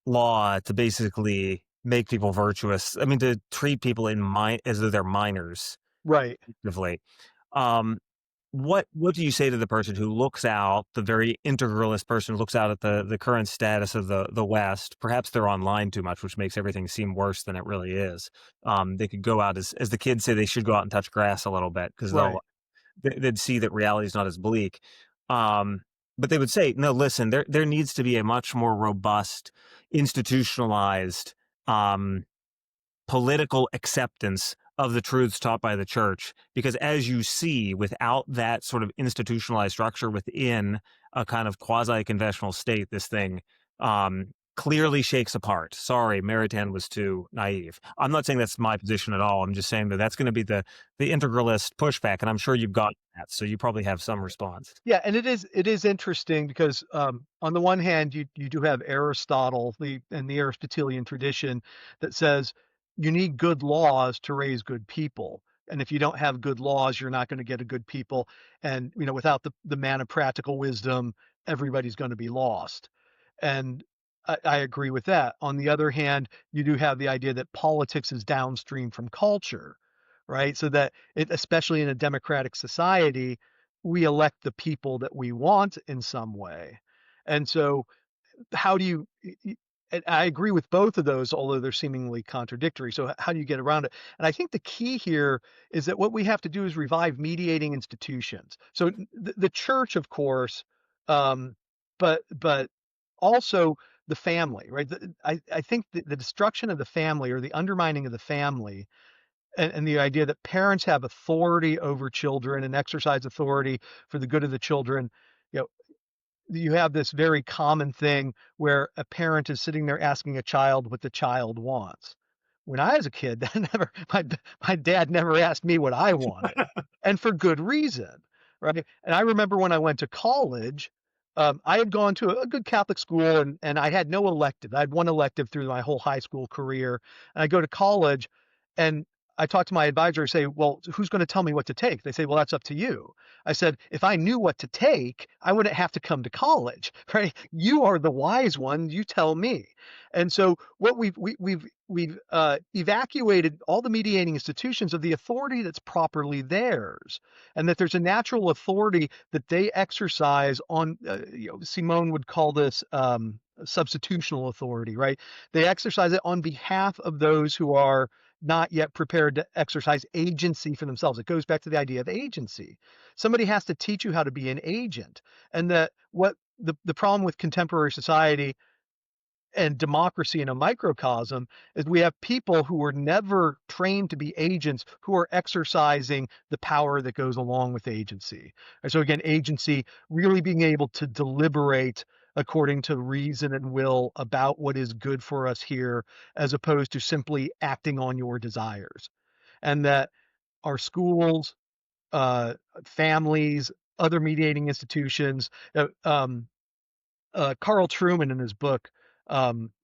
law to basically make people virtuous. I mean, to treat people as though they're minors, Right. effectively. Um, what do you say to the person who looks out, the very integralist person who looks out at the current status of the West? Perhaps they're online too much, which makes everything seem worse than it really is. They could go out as the kids say they should go out and touch grass a little bit because Right. they'd see that reality is not as bleak. Um, but they would say, no, listen, there needs to be a much more robust, institutionalized um, political acceptance of the truths taught by the church. Because as you see, without that sort of institutionalized structure within a kind of quasi-confessional state, this thing clearly shakes apart. Sorry, Maritain was too naive. I'm not saying that's my position at all. I'm just saying that that's going to be the integralist pushback, and I'm sure you've got that, so you probably have some response. Yeah, and it is interesting because on the one hand, you do have Aristotle, and the Aristotelian tradition that says you need good laws to raise good people, and if you don't have good laws, you're not going to get a good people, and without the man of practical wisdom, everybody's going to be lost, and I agree with that. On the other hand, you do have the idea that politics is downstream from culture, right? So that especially in a democratic society, we elect the people that we want in some way. And so how do you and I agree with both of those, although they're seemingly contradictory. So how do you get around it? And I think the key here is that what we have to do is revive mediating institutions. So the church, of course, but also the family, right? I think the destruction of the family or the undermining of the family and the idea that parents have authority over children and exercise authority for the good of the children. You know, you have this very common thing where a parent is sitting there asking a child what the child wants. When I was a kid, my dad never asked me what I wanted, and for good reason, right? And I remember when I went to college, I had gone to a good Catholic school, and I had no elective. I had one elective through my whole high school career, and I go to college, and I talk to my advisor and say, "Well, who's going to tell me what to take?" They say, "Well, that's up to you." I said, "If I knew what to take, I wouldn't have to come to college, right? You are the wise one. You tell me." And so what we've evacuated all the mediating institutions of the authority that's properly theirs, and that there's a natural authority that they exercise on. Simone would call this substitutional authority, right? They exercise it on behalf of those who are not yet prepared to exercise agency for themselves. It goes back to the idea of agency. Somebody has to teach you how to be an agent, and that what the problem with contemporary society and democracy in a microcosm is we have people who were never trained to be agents who are exercising the power that goes along with agency. And so again, agency really being able to deliberate according to reason and will about what is good for us here, as opposed to simply acting on your desires. And that our schools, families, other mediating institutions, Carl Truman in his book,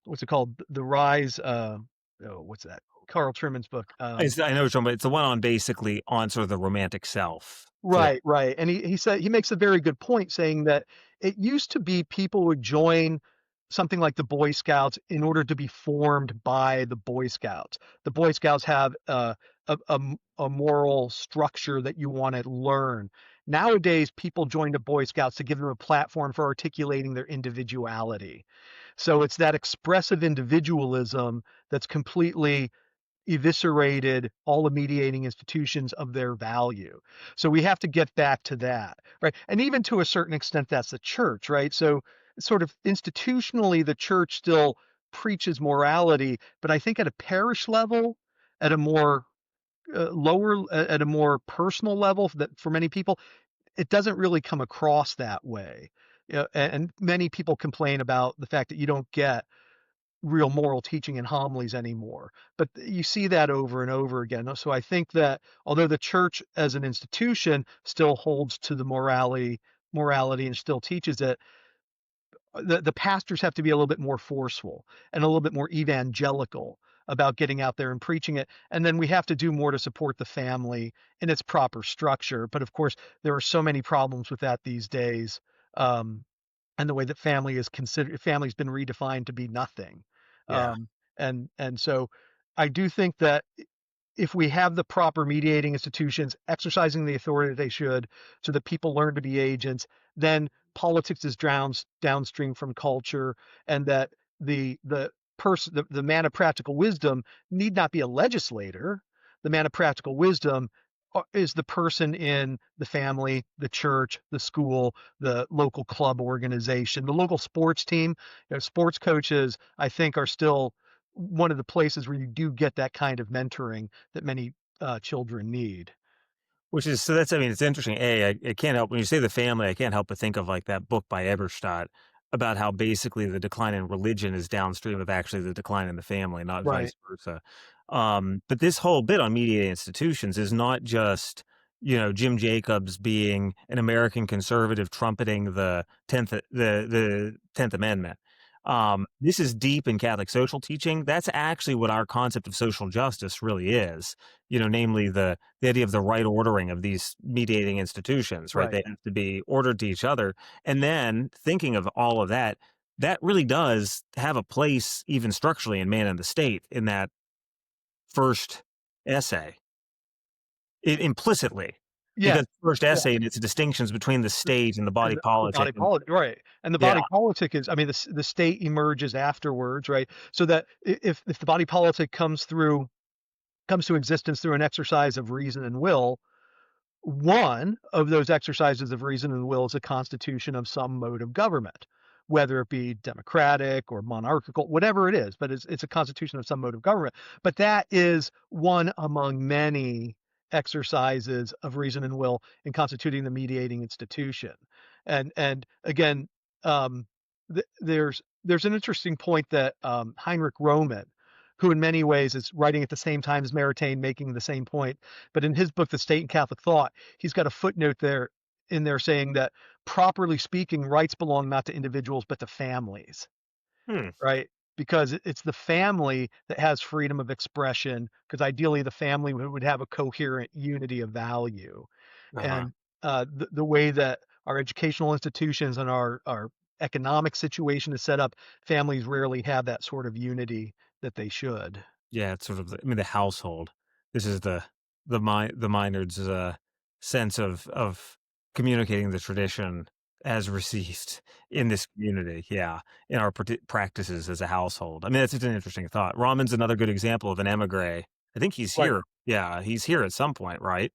what's it called? The Rise. Oh, what's that? Carl Truman's book. I know what you're talking about. It's the one on basically on sort of the romantic self. Yeah. Right, right. And he said he makes a very good point, saying that it used to be people would join something like the Boy Scouts in order to be formed by the Boy Scouts. The Boy Scouts have a moral structure that you want to learn. Nowadays, people join the Boy Scouts to give them a platform for articulating their individuality. So it's that expressive individualism that's completely eviscerated all the mediating institutions of their value. So we have to get back to that, right? And even to a certain extent, that's the church, right? So sort of institutionally, the church still preaches morality, but I think at a parish level, at a more lower, at a more personal level, that for many people, it doesn't really come across that way. And many people complain about the fact that you don't get real moral teaching in homilies anymore. But you see that over and over again. So I think that although the church as an institution still holds to the morality and still teaches it, the pastors have to be a little bit more forceful and a little bit more evangelical about getting out there and preaching it. And then we have to do more to support the family in its proper structure. But of course, there are so many problems with that these days. And the way that family's been redefined to be nothing. Yeah. And so I do think that if we have the proper mediating institutions exercising the authority that they should, so that people learn to be agents, then politics is downstream from culture, and that the man of practical wisdom need not be a legislator. The man of practical wisdom is the person in the family, the church, the school, the local club organization, the local sports team. Sports coaches, I think, are still one of the places where you do get that kind of mentoring that many children need. Which is so that's I mean, it's interesting. I can't help when you say the family, I can't help but think of like that book by Eberstadt about how basically the decline in religion is downstream of actually the decline in the family, not vice Right. versa. But this whole bit on mediated institutions is not just, Jim Jacobs being an American conservative trumpeting the 10th Amendment. This is deep in Catholic social teaching. That's actually what our concept of social justice really is, namely the idea of the right ordering of these mediating institutions, right? Right. They have to be ordered to each other. And then thinking of all of that, that really does have a place, even structurally, in Man and the State in that first essay, implicitly, Yeah. because the first Yeah. essay and its distinctions between the state and the And body the politic. body politic, right? And the Yeah. body politic is, I mean, the state emerges afterwards, right? So that if the body politic comes to existence through an exercise of reason and will, one of those exercises of reason and will is a constitution of some mode of government, whether it be democratic or monarchical, whatever it is, but it's a constitution of some mode of government. But that is one among many exercises of reason and will in constituting the mediating institution. And again, um, there's an interesting point that Heinrich Roman, who in many ways is writing at the same time as Maritain, making the same point, but in his book, The State and Catholic Thought, he's got a footnote in there saying that, properly speaking, rights belong not to individuals but to families, Hmm. right? Because it's the family that has freedom of expression, because ideally the family would have a coherent unity of value. Uh-huh. And the way that our educational institutions and our economic situation is set up, families rarely have that sort of unity that they should. Yeah, it's sort of the household. This is the Maynard's, sense of communicating the tradition as received in this community, yeah, in our practices as a household. I mean, that's just an interesting thought. Raman's another good example of an émigré. I think he's Right. here. Yeah, he's here at some point, right?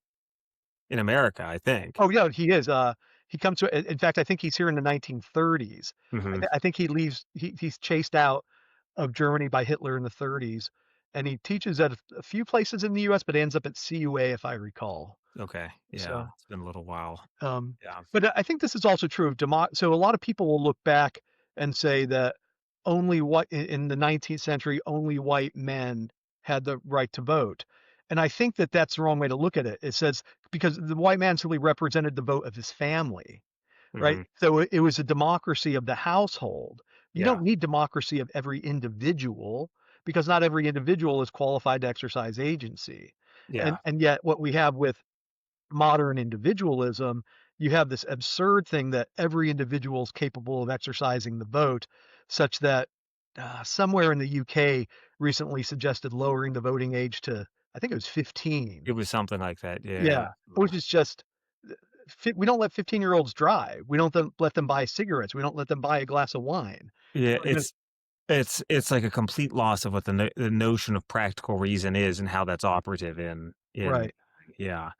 In America, I think. Oh, yeah, he is. He comes to, in fact, I think he's here in the 1930s. Mhm. I think he leaves, he's chased out of Germany by Hitler in the 30s, and he teaches at a few places in the US, but ends up at CUA, if I recall. Okay, yeah, So, it's been a little while. um, Yeah. but I think this is also true of so a lot of people will look back and say that only what in the 19th century, only white men had the right to vote. And I think that that's the wrong way to look at it. It says because the white man simply represented the vote of his family, right? Mhm. So it was a democracy of the household. You Yeah, don't need democracy of every individual, because not every individual is qualified to exercise agency. yeah. And yet what we have with modern individualism, you have this absurd thing that every individual is capable of exercising the vote, such that somewhere in the UK recently suggested lowering the voting age to I think it was 15. It was something like that. Yeah. Yeah, which is just we don't let 15-year-olds drive. We don't let them buy cigarettes. We don't let them buy a glass of wine. Yeah, So, it's like a complete loss of what the notion of practical reason is and how that's operative in right. yeah.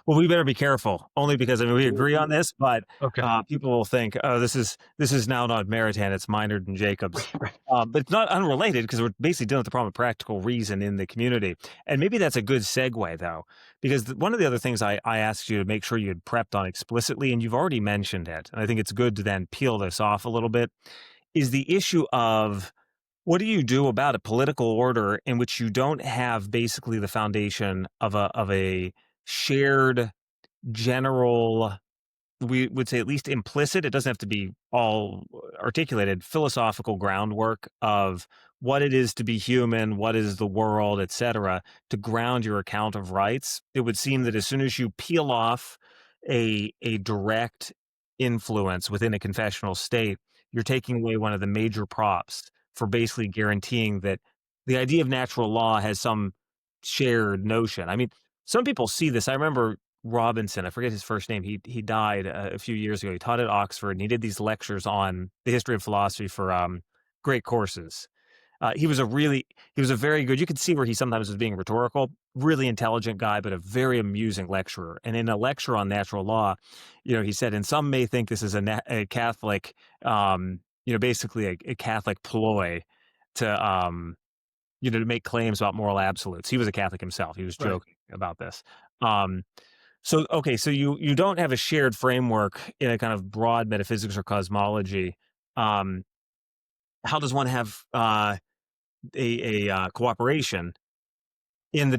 Well, we better be careful, only because, I mean, we agree on this, but, Okay. people will think, "Oh, this is now not Maritain, it's Minard and Jacobs." Right. But it's not unrelated because we're basically dealing with the problem of practical reason in the community. And maybe that's a good segue, though, because one of the other things I asked you to make sure you had prepped on explicitly, and you've already mentioned it, and I think it's good to then peel this off a little bit, is the issue of what do you do about a political order in which you don't have basically the foundation of a shared general, we would say at least implicit, it doesn't have to be all articulated, philosophical groundwork of what it is to be human, what is the world, etc., to ground your account of rights. It would seem that as soon as you peel off a direct influence within a confessional state, you're taking away one of the major props for basically guaranteeing that the idea of natural law has some shared notion. I mean, some people see this. I remember Robinson, I forget his first name. He died a few years ago. He taught at Oxford, and he did these lectures on the history of philosophy for great courses. He was a very good. You could see where he sometimes was being rhetorical. Really intelligent guy, but a very amusing lecturer. And in a lecture on natural law, he said, and some may think this is a Catholic, basically a Catholic ploy to to make claims about moral absolutes. He was a Catholic himself. He was Right. joking about this. Um, so okay, so you don't have a shared framework in a kind of broad metaphysics or cosmology. Um, how does one have a cooperation in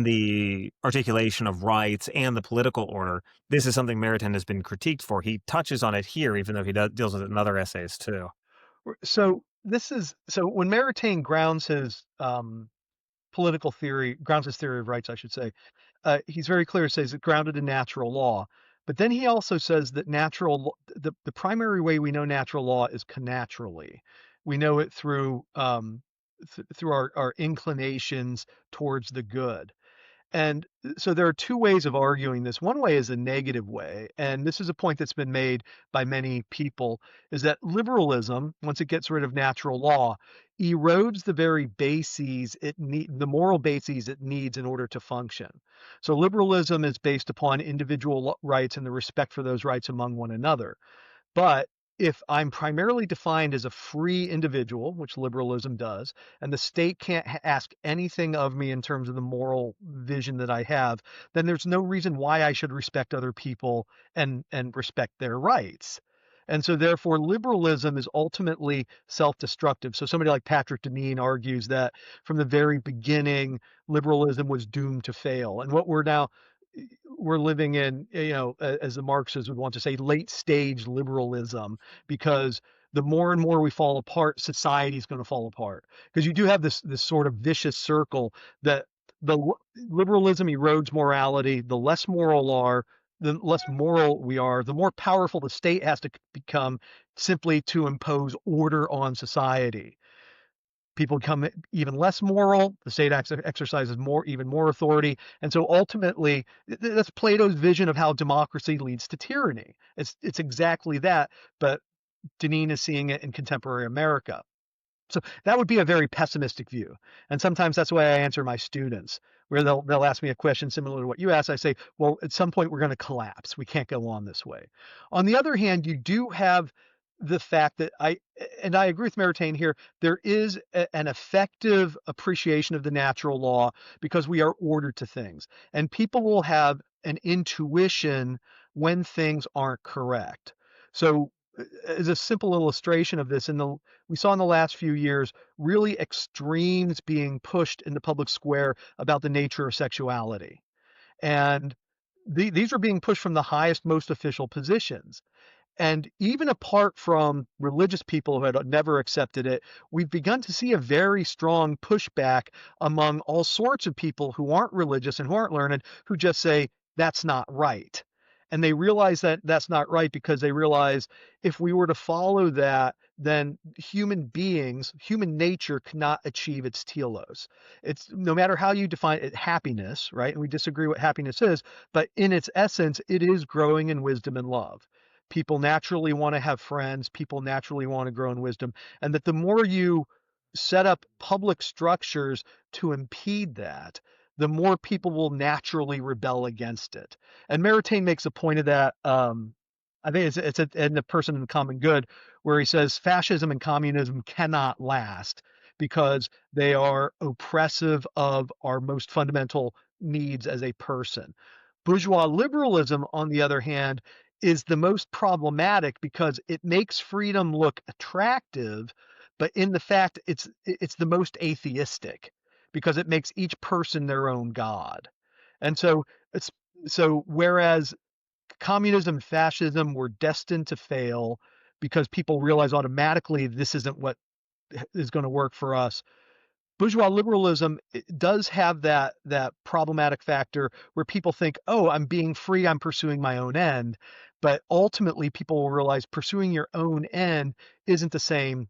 the articulation of rights and the political order? This is something Maritain has been critiqued for. He touches on it here, even though he deals with it in other essays too. So when Maritain grounds his political theory, grounds his theory of rights, I should say, he's very clear. Says it's grounded in natural law, but then he also says that the primary way we know natural law is connaturally. We know it through through our inclinations towards the good. And so there are two ways of arguing this. One way is a negative way, and this is a point that's been made by many people, is that liberalism, once it gets rid of natural law, erodes the very the moral bases it needs in order to function. So liberalism is based upon individual rights and the respect for those rights among one another. But if I'm primarily defined as a free individual, which liberalism does, and the state can't ask anything of me in terms of the moral vision that I have, then there's no reason why I should respect other people and respect their rights. And so therefore liberalism is ultimately self-destructive. So somebody like Patrick Deneen argues that from the very beginning liberalism was doomed to fail. And what we're living in, as the Marxists would want to say, late stage liberalism, because the more and more we fall apart, society is going to fall apart. Because you do have this sort of vicious circle that liberalism erodes morality. The less moral we are, the more powerful the state has to become simply to impose order on society. People become even less moral. The state exercises even more authority. And so ultimately, that's Plato's vision of how democracy leads to tyranny. It's exactly that, but Deneen is seeing it in contemporary America. So that would be a very pessimistic view. And sometimes that's why I answer my students, where they'll ask me a question similar to what you asked. I say, well, at some point we're going to collapse. We can't go on this way. On the other hand, you do have the fact that I agree with Maritain here, there is an effective appreciation of the natural law because we are ordered to things. And people will have an intuition when things aren't correct. So as a simple illustration of this, we saw in the last few years really extremes being pushed in the public square about the nature of sexuality. And these are being pushed from the highest, most official positions. And even apart from religious people who had never accepted it, we've begun to see a very strong pushback among all sorts of people who aren't religious and who aren't learned, who just say, that's not right. And they realize that that's not right because they realize if we were to follow that, then human nature cannot achieve its telos. It's no matter how you define it, happiness, right? And we disagree what happiness is, but in its essence, it is growing in wisdom and love. People naturally want to have friends, people naturally want to grow in wisdom, and that the more you set up public structures to impede that, the more people will naturally rebel against it. And Maritain makes a point of that. I think it's in the Person and the Common Good, where he says fascism and communism cannot last because they are oppressive of our most fundamental needs as a person. Bourgeois liberalism, on the other hand, is the most problematic because it makes freedom look attractive, but in the fact it's the most atheistic because it makes each person their own god. And so it's so whereas communism and fascism were destined to fail because people realize automatically this isn't what is going to work for us. Bourgeois liberalism does have that problematic factor where people think, "Oh, I'm being free, I'm pursuing my own end," but ultimately people will realize pursuing your own end isn't the same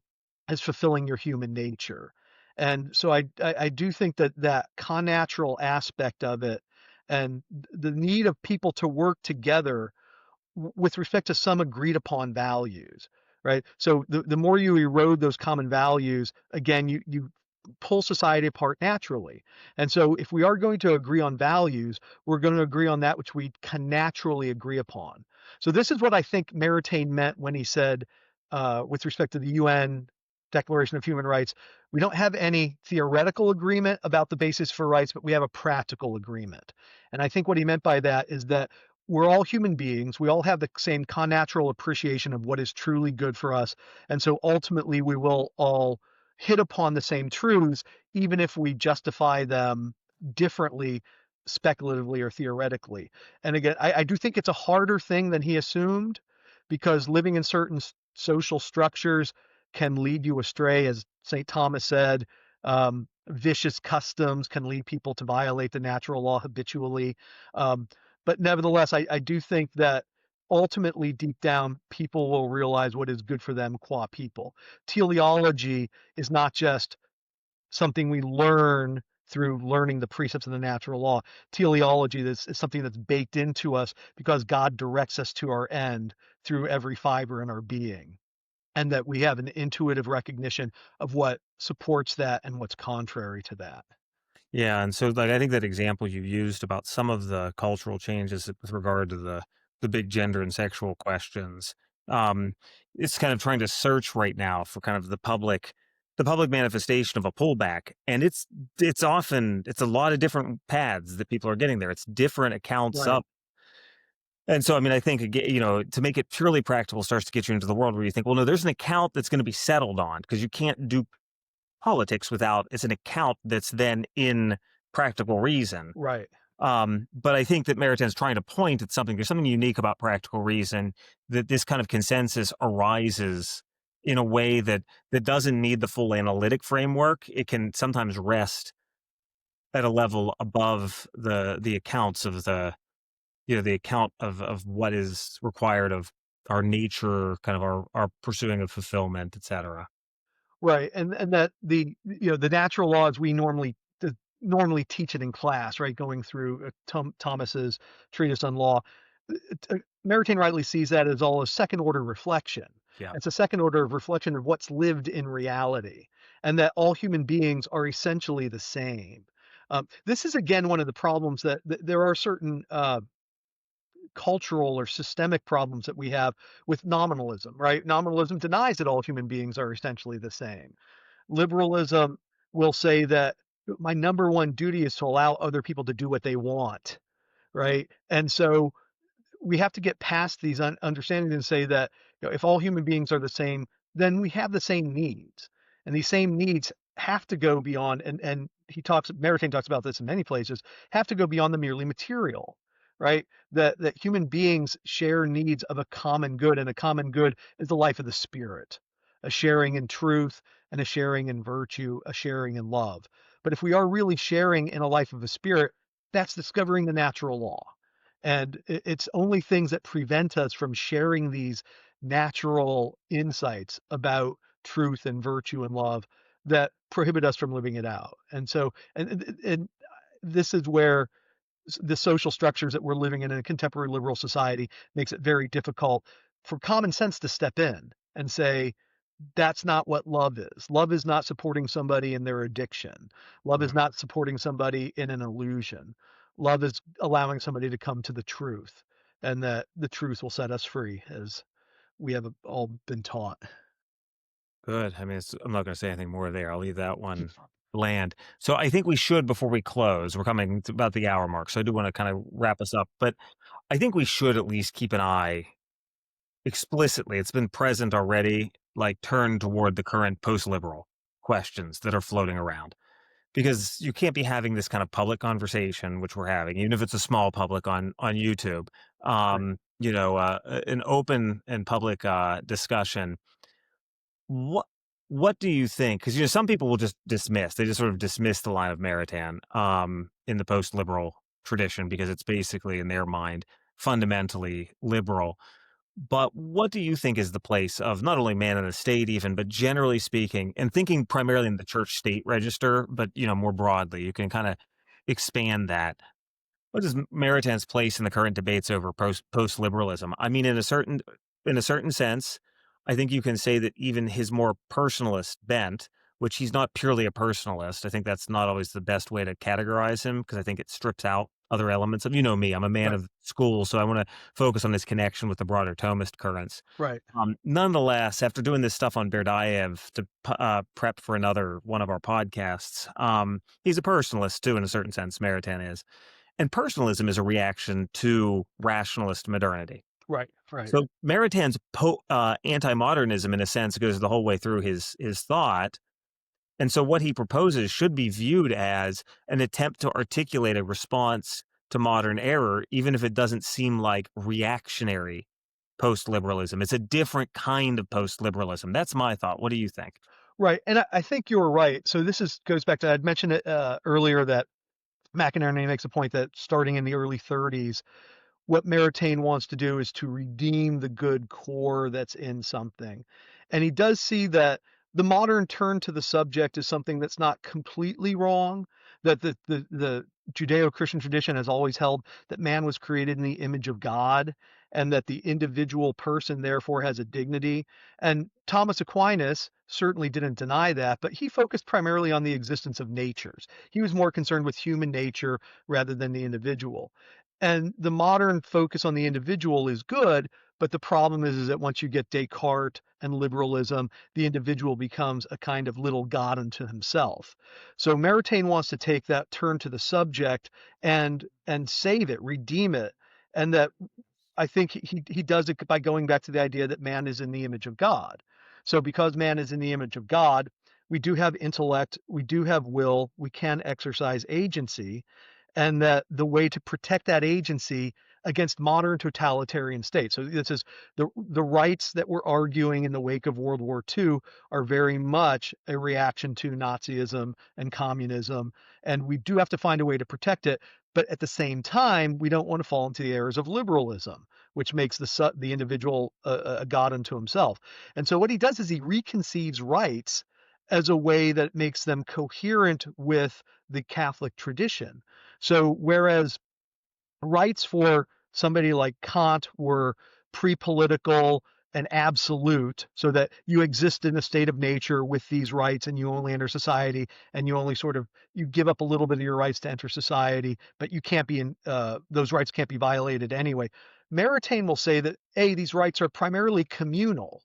as fulfilling your human nature. And so I do think that connatural aspect of it and the need of people to work together with respect to some agreed upon values, right? So the more you erode those common values, again, you pull society apart naturally. And so if we are going to agree on values, we're going to agree on that which we can naturally agree upon. So this is what I think Maritain meant when he said, with respect to the UN Declaration of Human Rights, we don't have any theoretical agreement about the basis for rights, but we have a practical agreement. And I think what he meant by that is that we're all human beings. We all have the same connatural appreciation of what is truly good for us. And so ultimately, we will all hit upon the same truths, even if we justify them differently, speculatively or theoretically. And again, I do think it's a harder thing than he assumed because living in certain social structures can lead you astray, as St. Thomas said. Vicious customs can lead people to violate the natural law habitually. But nevertheless, I do think that ultimately, deep down, people will realize what is good for them qua people. Teleology is not just something we learn through learning the precepts of the natural law. Teleology is something that's baked into us because God directs us to our end through every fiber in our being, and that we have an intuitive recognition of what supports that and what's contrary to that. Yeah, and so like I think that example you used about some of the cultural changes with regard to the big gender and sexual questions, um, it's kind of trying to search right now for kind of the public manifestation of a pullback, and it's often it's a lot of different paths that people are getting there. It's different accounts Right. up. And so, I mean, I think, to make it purely practical starts to get you into the world where you think, well, no, there's an account that's going to be settled on because you can't do politics without it's an account that's then in practical reason. Right. But I think that Maritain's trying to point at something. There's something unique about practical reason that this kind of consensus arises in a way that doesn't need the full analytic framework. It can sometimes rest at a level above the accounts of the account of what is required of our nature, kind of our pursuing of fulfillment, et cetera. Right, and that the natural laws we normally teach it in class, right? Going through Thomas's treatise on law, Maritain rightly sees that as all a second order reflection. Yeah. It's a second order of reflection of what's lived in reality, and that all human beings are essentially the same. This is again one of the problems that there are certain cultural or systemic problems that we have with nominalism, right? Nominalism denies that all human beings are essentially the same. Liberalism will say that my number one duty is to allow other people to do what they want, right? And so we have to get past these understandings and say that if all human beings are the same, then we have the same needs, and these same needs have to go beyond. And Maritain talks about this in many places. Have to go beyond the merely material, right? That human beings share needs of a common good, and a common good is the life of the spirit, a sharing in truth and a sharing in virtue, a sharing in love. But if we are really sharing in a life of a spirit, that's discovering the natural law. And it's only things that prevent us from sharing these natural insights about truth and virtue and love that prohibit us from living it out. And so, and this is where the social structures that we're living in a contemporary liberal society makes it very difficult for common sense to step in and say, that's not what love is. Love is not supporting somebody in their addiction. Love is Mhm. not supporting somebody in an illusion. Love is allowing somebody to come to the truth, and that the truth will set us free, as we have all been taught. Good. I mean, I'm not going to say anything more there. I'll leave that one bland. So I think we should, before we close, we're coming to about the hour mark. So I do want to kind of wrap us up, but I think we should at least keep an eye explicitly. It's been present already, like turned toward the current post liberal questions that are floating around. Because you can't be having this kind of public conversation, which we're having, even if it's a small public on YouTube. Right. An open and public discussion. What what do you think? Because some people will just dismiss. They just sort of dismiss the line of Maritain in the post-liberal tradition because it's basically, in their mind, fundamentally liberal. But what do you think is the place of not only man in the state, even, but generally speaking, and thinking primarily in the church-state register, but more broadly, you can kind of expand that. What is Maritain's place in the current debates over post-liberalism? I mean, in a certain sense, I think you can say that even his more personalist bent, which he's not purely a personalist, I think that's not always the best way to categorize him because I think it strips out other elements of, me, I'm a man Right. of school, so I want to focus on his connection with the broader Thomist currents. Right. Nonetheless, after doing this stuff on Berdayev to prep for another one of our podcasts, he's a personalist too, in a certain sense. Maritain is, and personalism is a reaction to rationalist modernity. Right. Right. So Maritain's anti-modernism, in a sense, goes the whole way through his thought. And so what he proposes should be viewed as an attempt to articulate a response to modern error, even if it doesn't seem like reactionary post-liberalism. It's a different kind of post-liberalism. That's my thought. What do you think? Right. And I think you're right. So this is goes back to, I'd mentioned it earlier, that McInerney makes a point that starting in the early 30s, what Maritain wants to do is to redeem the good core that's in something. And he does see that the modern turn to the subject is something that's not completely wrong, that the Judeo-Christian tradition has always held that man was created in the image of God, and that the individual person therefore has a dignity. And Thomas Aquinas certainly didn't deny that, but he focused primarily on the existence of natures. He was more concerned with human nature rather than the individual. And the modern focus on the individual is good, but the problem is that once you get Descartes and liberalism, the individual becomes a kind of little god unto himself. So Maritain wants to take that turn to the subject and save it, redeem it, and that I think he does it by going back to the idea that man is in the image of God. So because man is in the image of God, we do have intellect, we do have will, we can exercise agency, and that the way to protect that agency against modern totalitarian states. So this is the rights that we're arguing in the wake of World War II are very much a reaction to Nazism and communism, and we do have to find a way to protect it. But at the same time, we don't want to fall into the errors of liberalism, which makes the individual a god unto himself. And so what he does is he reconceives rights as a way that makes them coherent with the Catholic tradition. So whereas rights for somebody like Kant were pre-political and absolute, so that you exist in a state of nature with these rights and you only enter society, and you only sort of you give up a little bit of your rights to enter society, but you can't be in those rights can't be violated anyway. Maritain will say that these rights are primarily communal,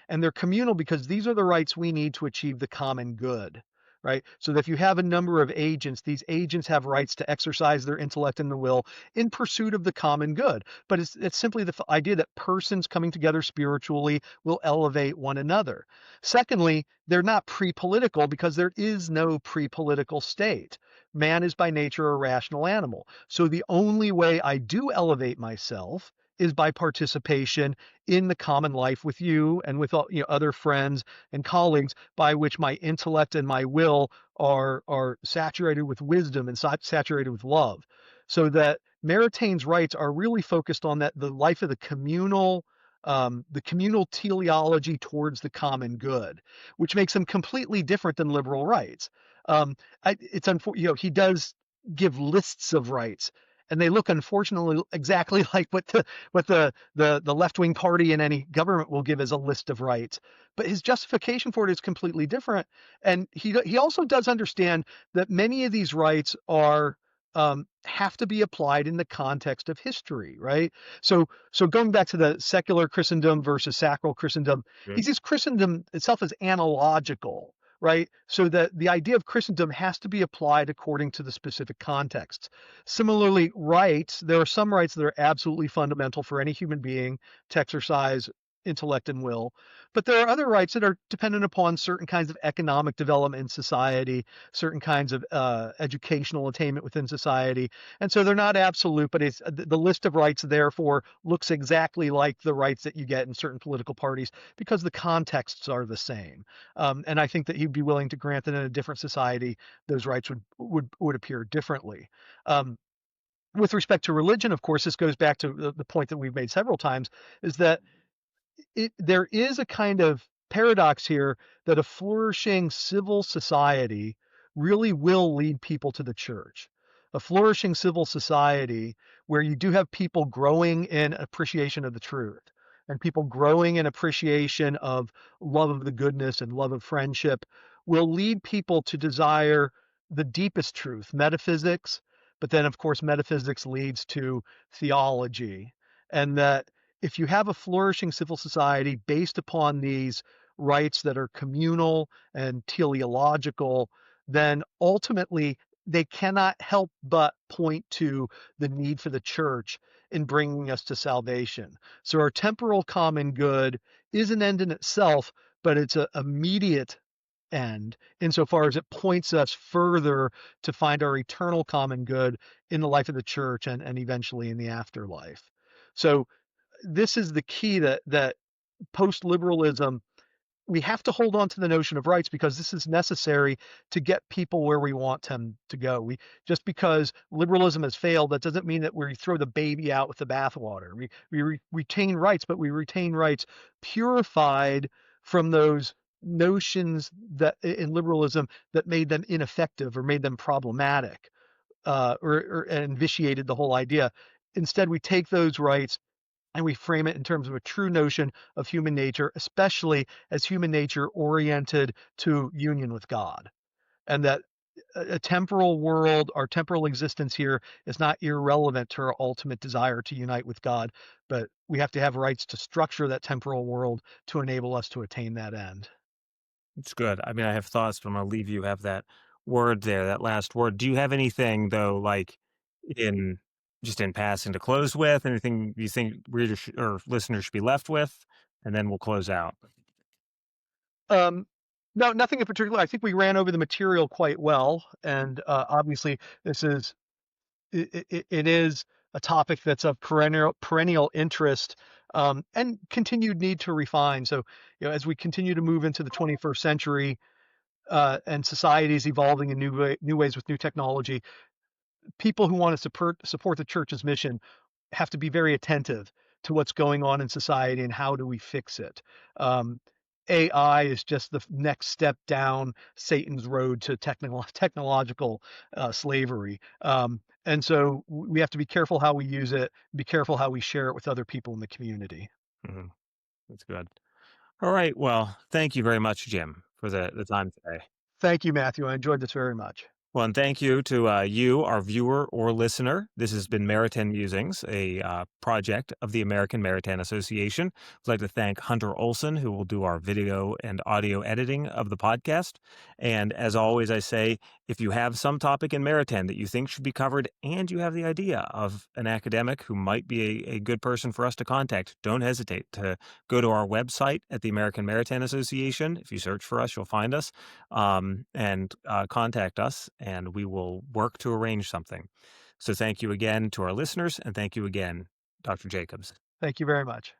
and they're communal because these are the rights we need to achieve the common good, right? So that if you have a number of agents, these agents have rights to exercise their intellect and the will in pursuit of the common good. But it's simply the idea that persons coming together spiritually will elevate one another. Secondly, they're not pre-political because there is no pre-political state. Man is by nature a rational animal. So the only way I do elevate myself is by participation in the common life with you and with all, other friends and colleagues, by which my intellect and my will are saturated with wisdom and saturated with love. So that Maritain's rights are really focused on that the life of the communal the communal teleology towards the common good, which makes them completely different than liberal rights. It's unfortunate, he does give lists of rights, and they look unfortunately exactly like what the left wing party in any government will give as a list of rights. But his justification for it is completely different, and he also does understand that many of these rights are have to be applied in the context of history, right? So going back to the secular Christendom versus sacral Christendom, he Mhm. sees Christendom itself as analogical, right? So that the idea of Christendom has to be applied according to the specific context. Similarly, rights, there are some rights that are absolutely fundamental for any human being to exercise intellect and will, but there are other rights that are dependent upon certain kinds of economic development in society, certain kinds of educational attainment within society, and so they're not absolute, but it's the list of rights therefore looks exactly like the rights that you get in certain political parties because the contexts are the same. And I think that he'd be willing to grant that in a different society, those rights would appear differently. Um, with respect to religion, of course, this goes back to the point that we've made several times, is that there is a kind of paradox here that a flourishing civil society really will lead people to the church. A flourishing civil society where you do have people growing in appreciation of the truth and people growing in appreciation of love of the goodness and love of friendship will lead people to desire the deepest truth, metaphysics. But then, of course, metaphysics leads to theology. And that if you have a flourishing civil society based upon these rights that are communal and teleological, then ultimately they cannot help but point to the need for the church in bringing us to salvation. So our temporal common good is an end in itself, but it's an immediate end insofar as it points us further to find our eternal common good in the life of the church and eventually in the afterlife. So this is the key that post-liberalism, we have to hold on to the notion of rights because this is necessary to get people where we want them to go. We just because liberalism has failed, that doesn't mean that we throw the baby out with the bathwater. We retain rights, but we retain rights purified from those notions that in liberalism that made them ineffective or made them problematic, or and vitiated the whole idea. Instead, we take those rights and we frame it in terms of a true notion of human nature, especially as human nature oriented to union with God. And that a temporal world, our temporal existence here is not irrelevant to our ultimate desire to unite with God, but we have to have rights to structure that temporal world to enable us to attain that end. It's good. I mean, I have thoughts, but I'm gonna leave you have that word there, that last word. Do you have anything though, like in just in passing to close with? Anything you think readers or listeners should be left with? And then we'll close out. Um, no, nothing in particular. I think we ran over the material quite well, and obviously, this is it is a topic that's of perennial interest, and continued need to refine. So, as we continue to move into the 21st century, and society is evolving in new ways with new technology, people who want to support the church's mission have to be very attentive to what's going on in society and how do we fix it. Um, AI is just the next step down Satan's road to technological slavery. And so we have to be careful how we use it, be careful how we share it with other people in the community. Mhm. That's good. All right. Well, thank you very much, Jim, for the time today. Thank you, Matthew. I enjoyed this very much. Well, and thank you to you, our viewer or listener. This has been Maritain Musings, a project of the American Maritain Association. I'd like to thank Hunter Olson, who will do our video and audio editing of the podcast. And as always, I say, if you have some topic in Maritain that you think should be covered and you have the idea of an academic who might be a good person for us to contact, don't hesitate to go to our website at the American Maritain Association. If you search for us, you'll find us, and contact us, and we will work to arrange something. So thank you again to our listeners, and thank you again, Dr. Jacobs. Thank you very much.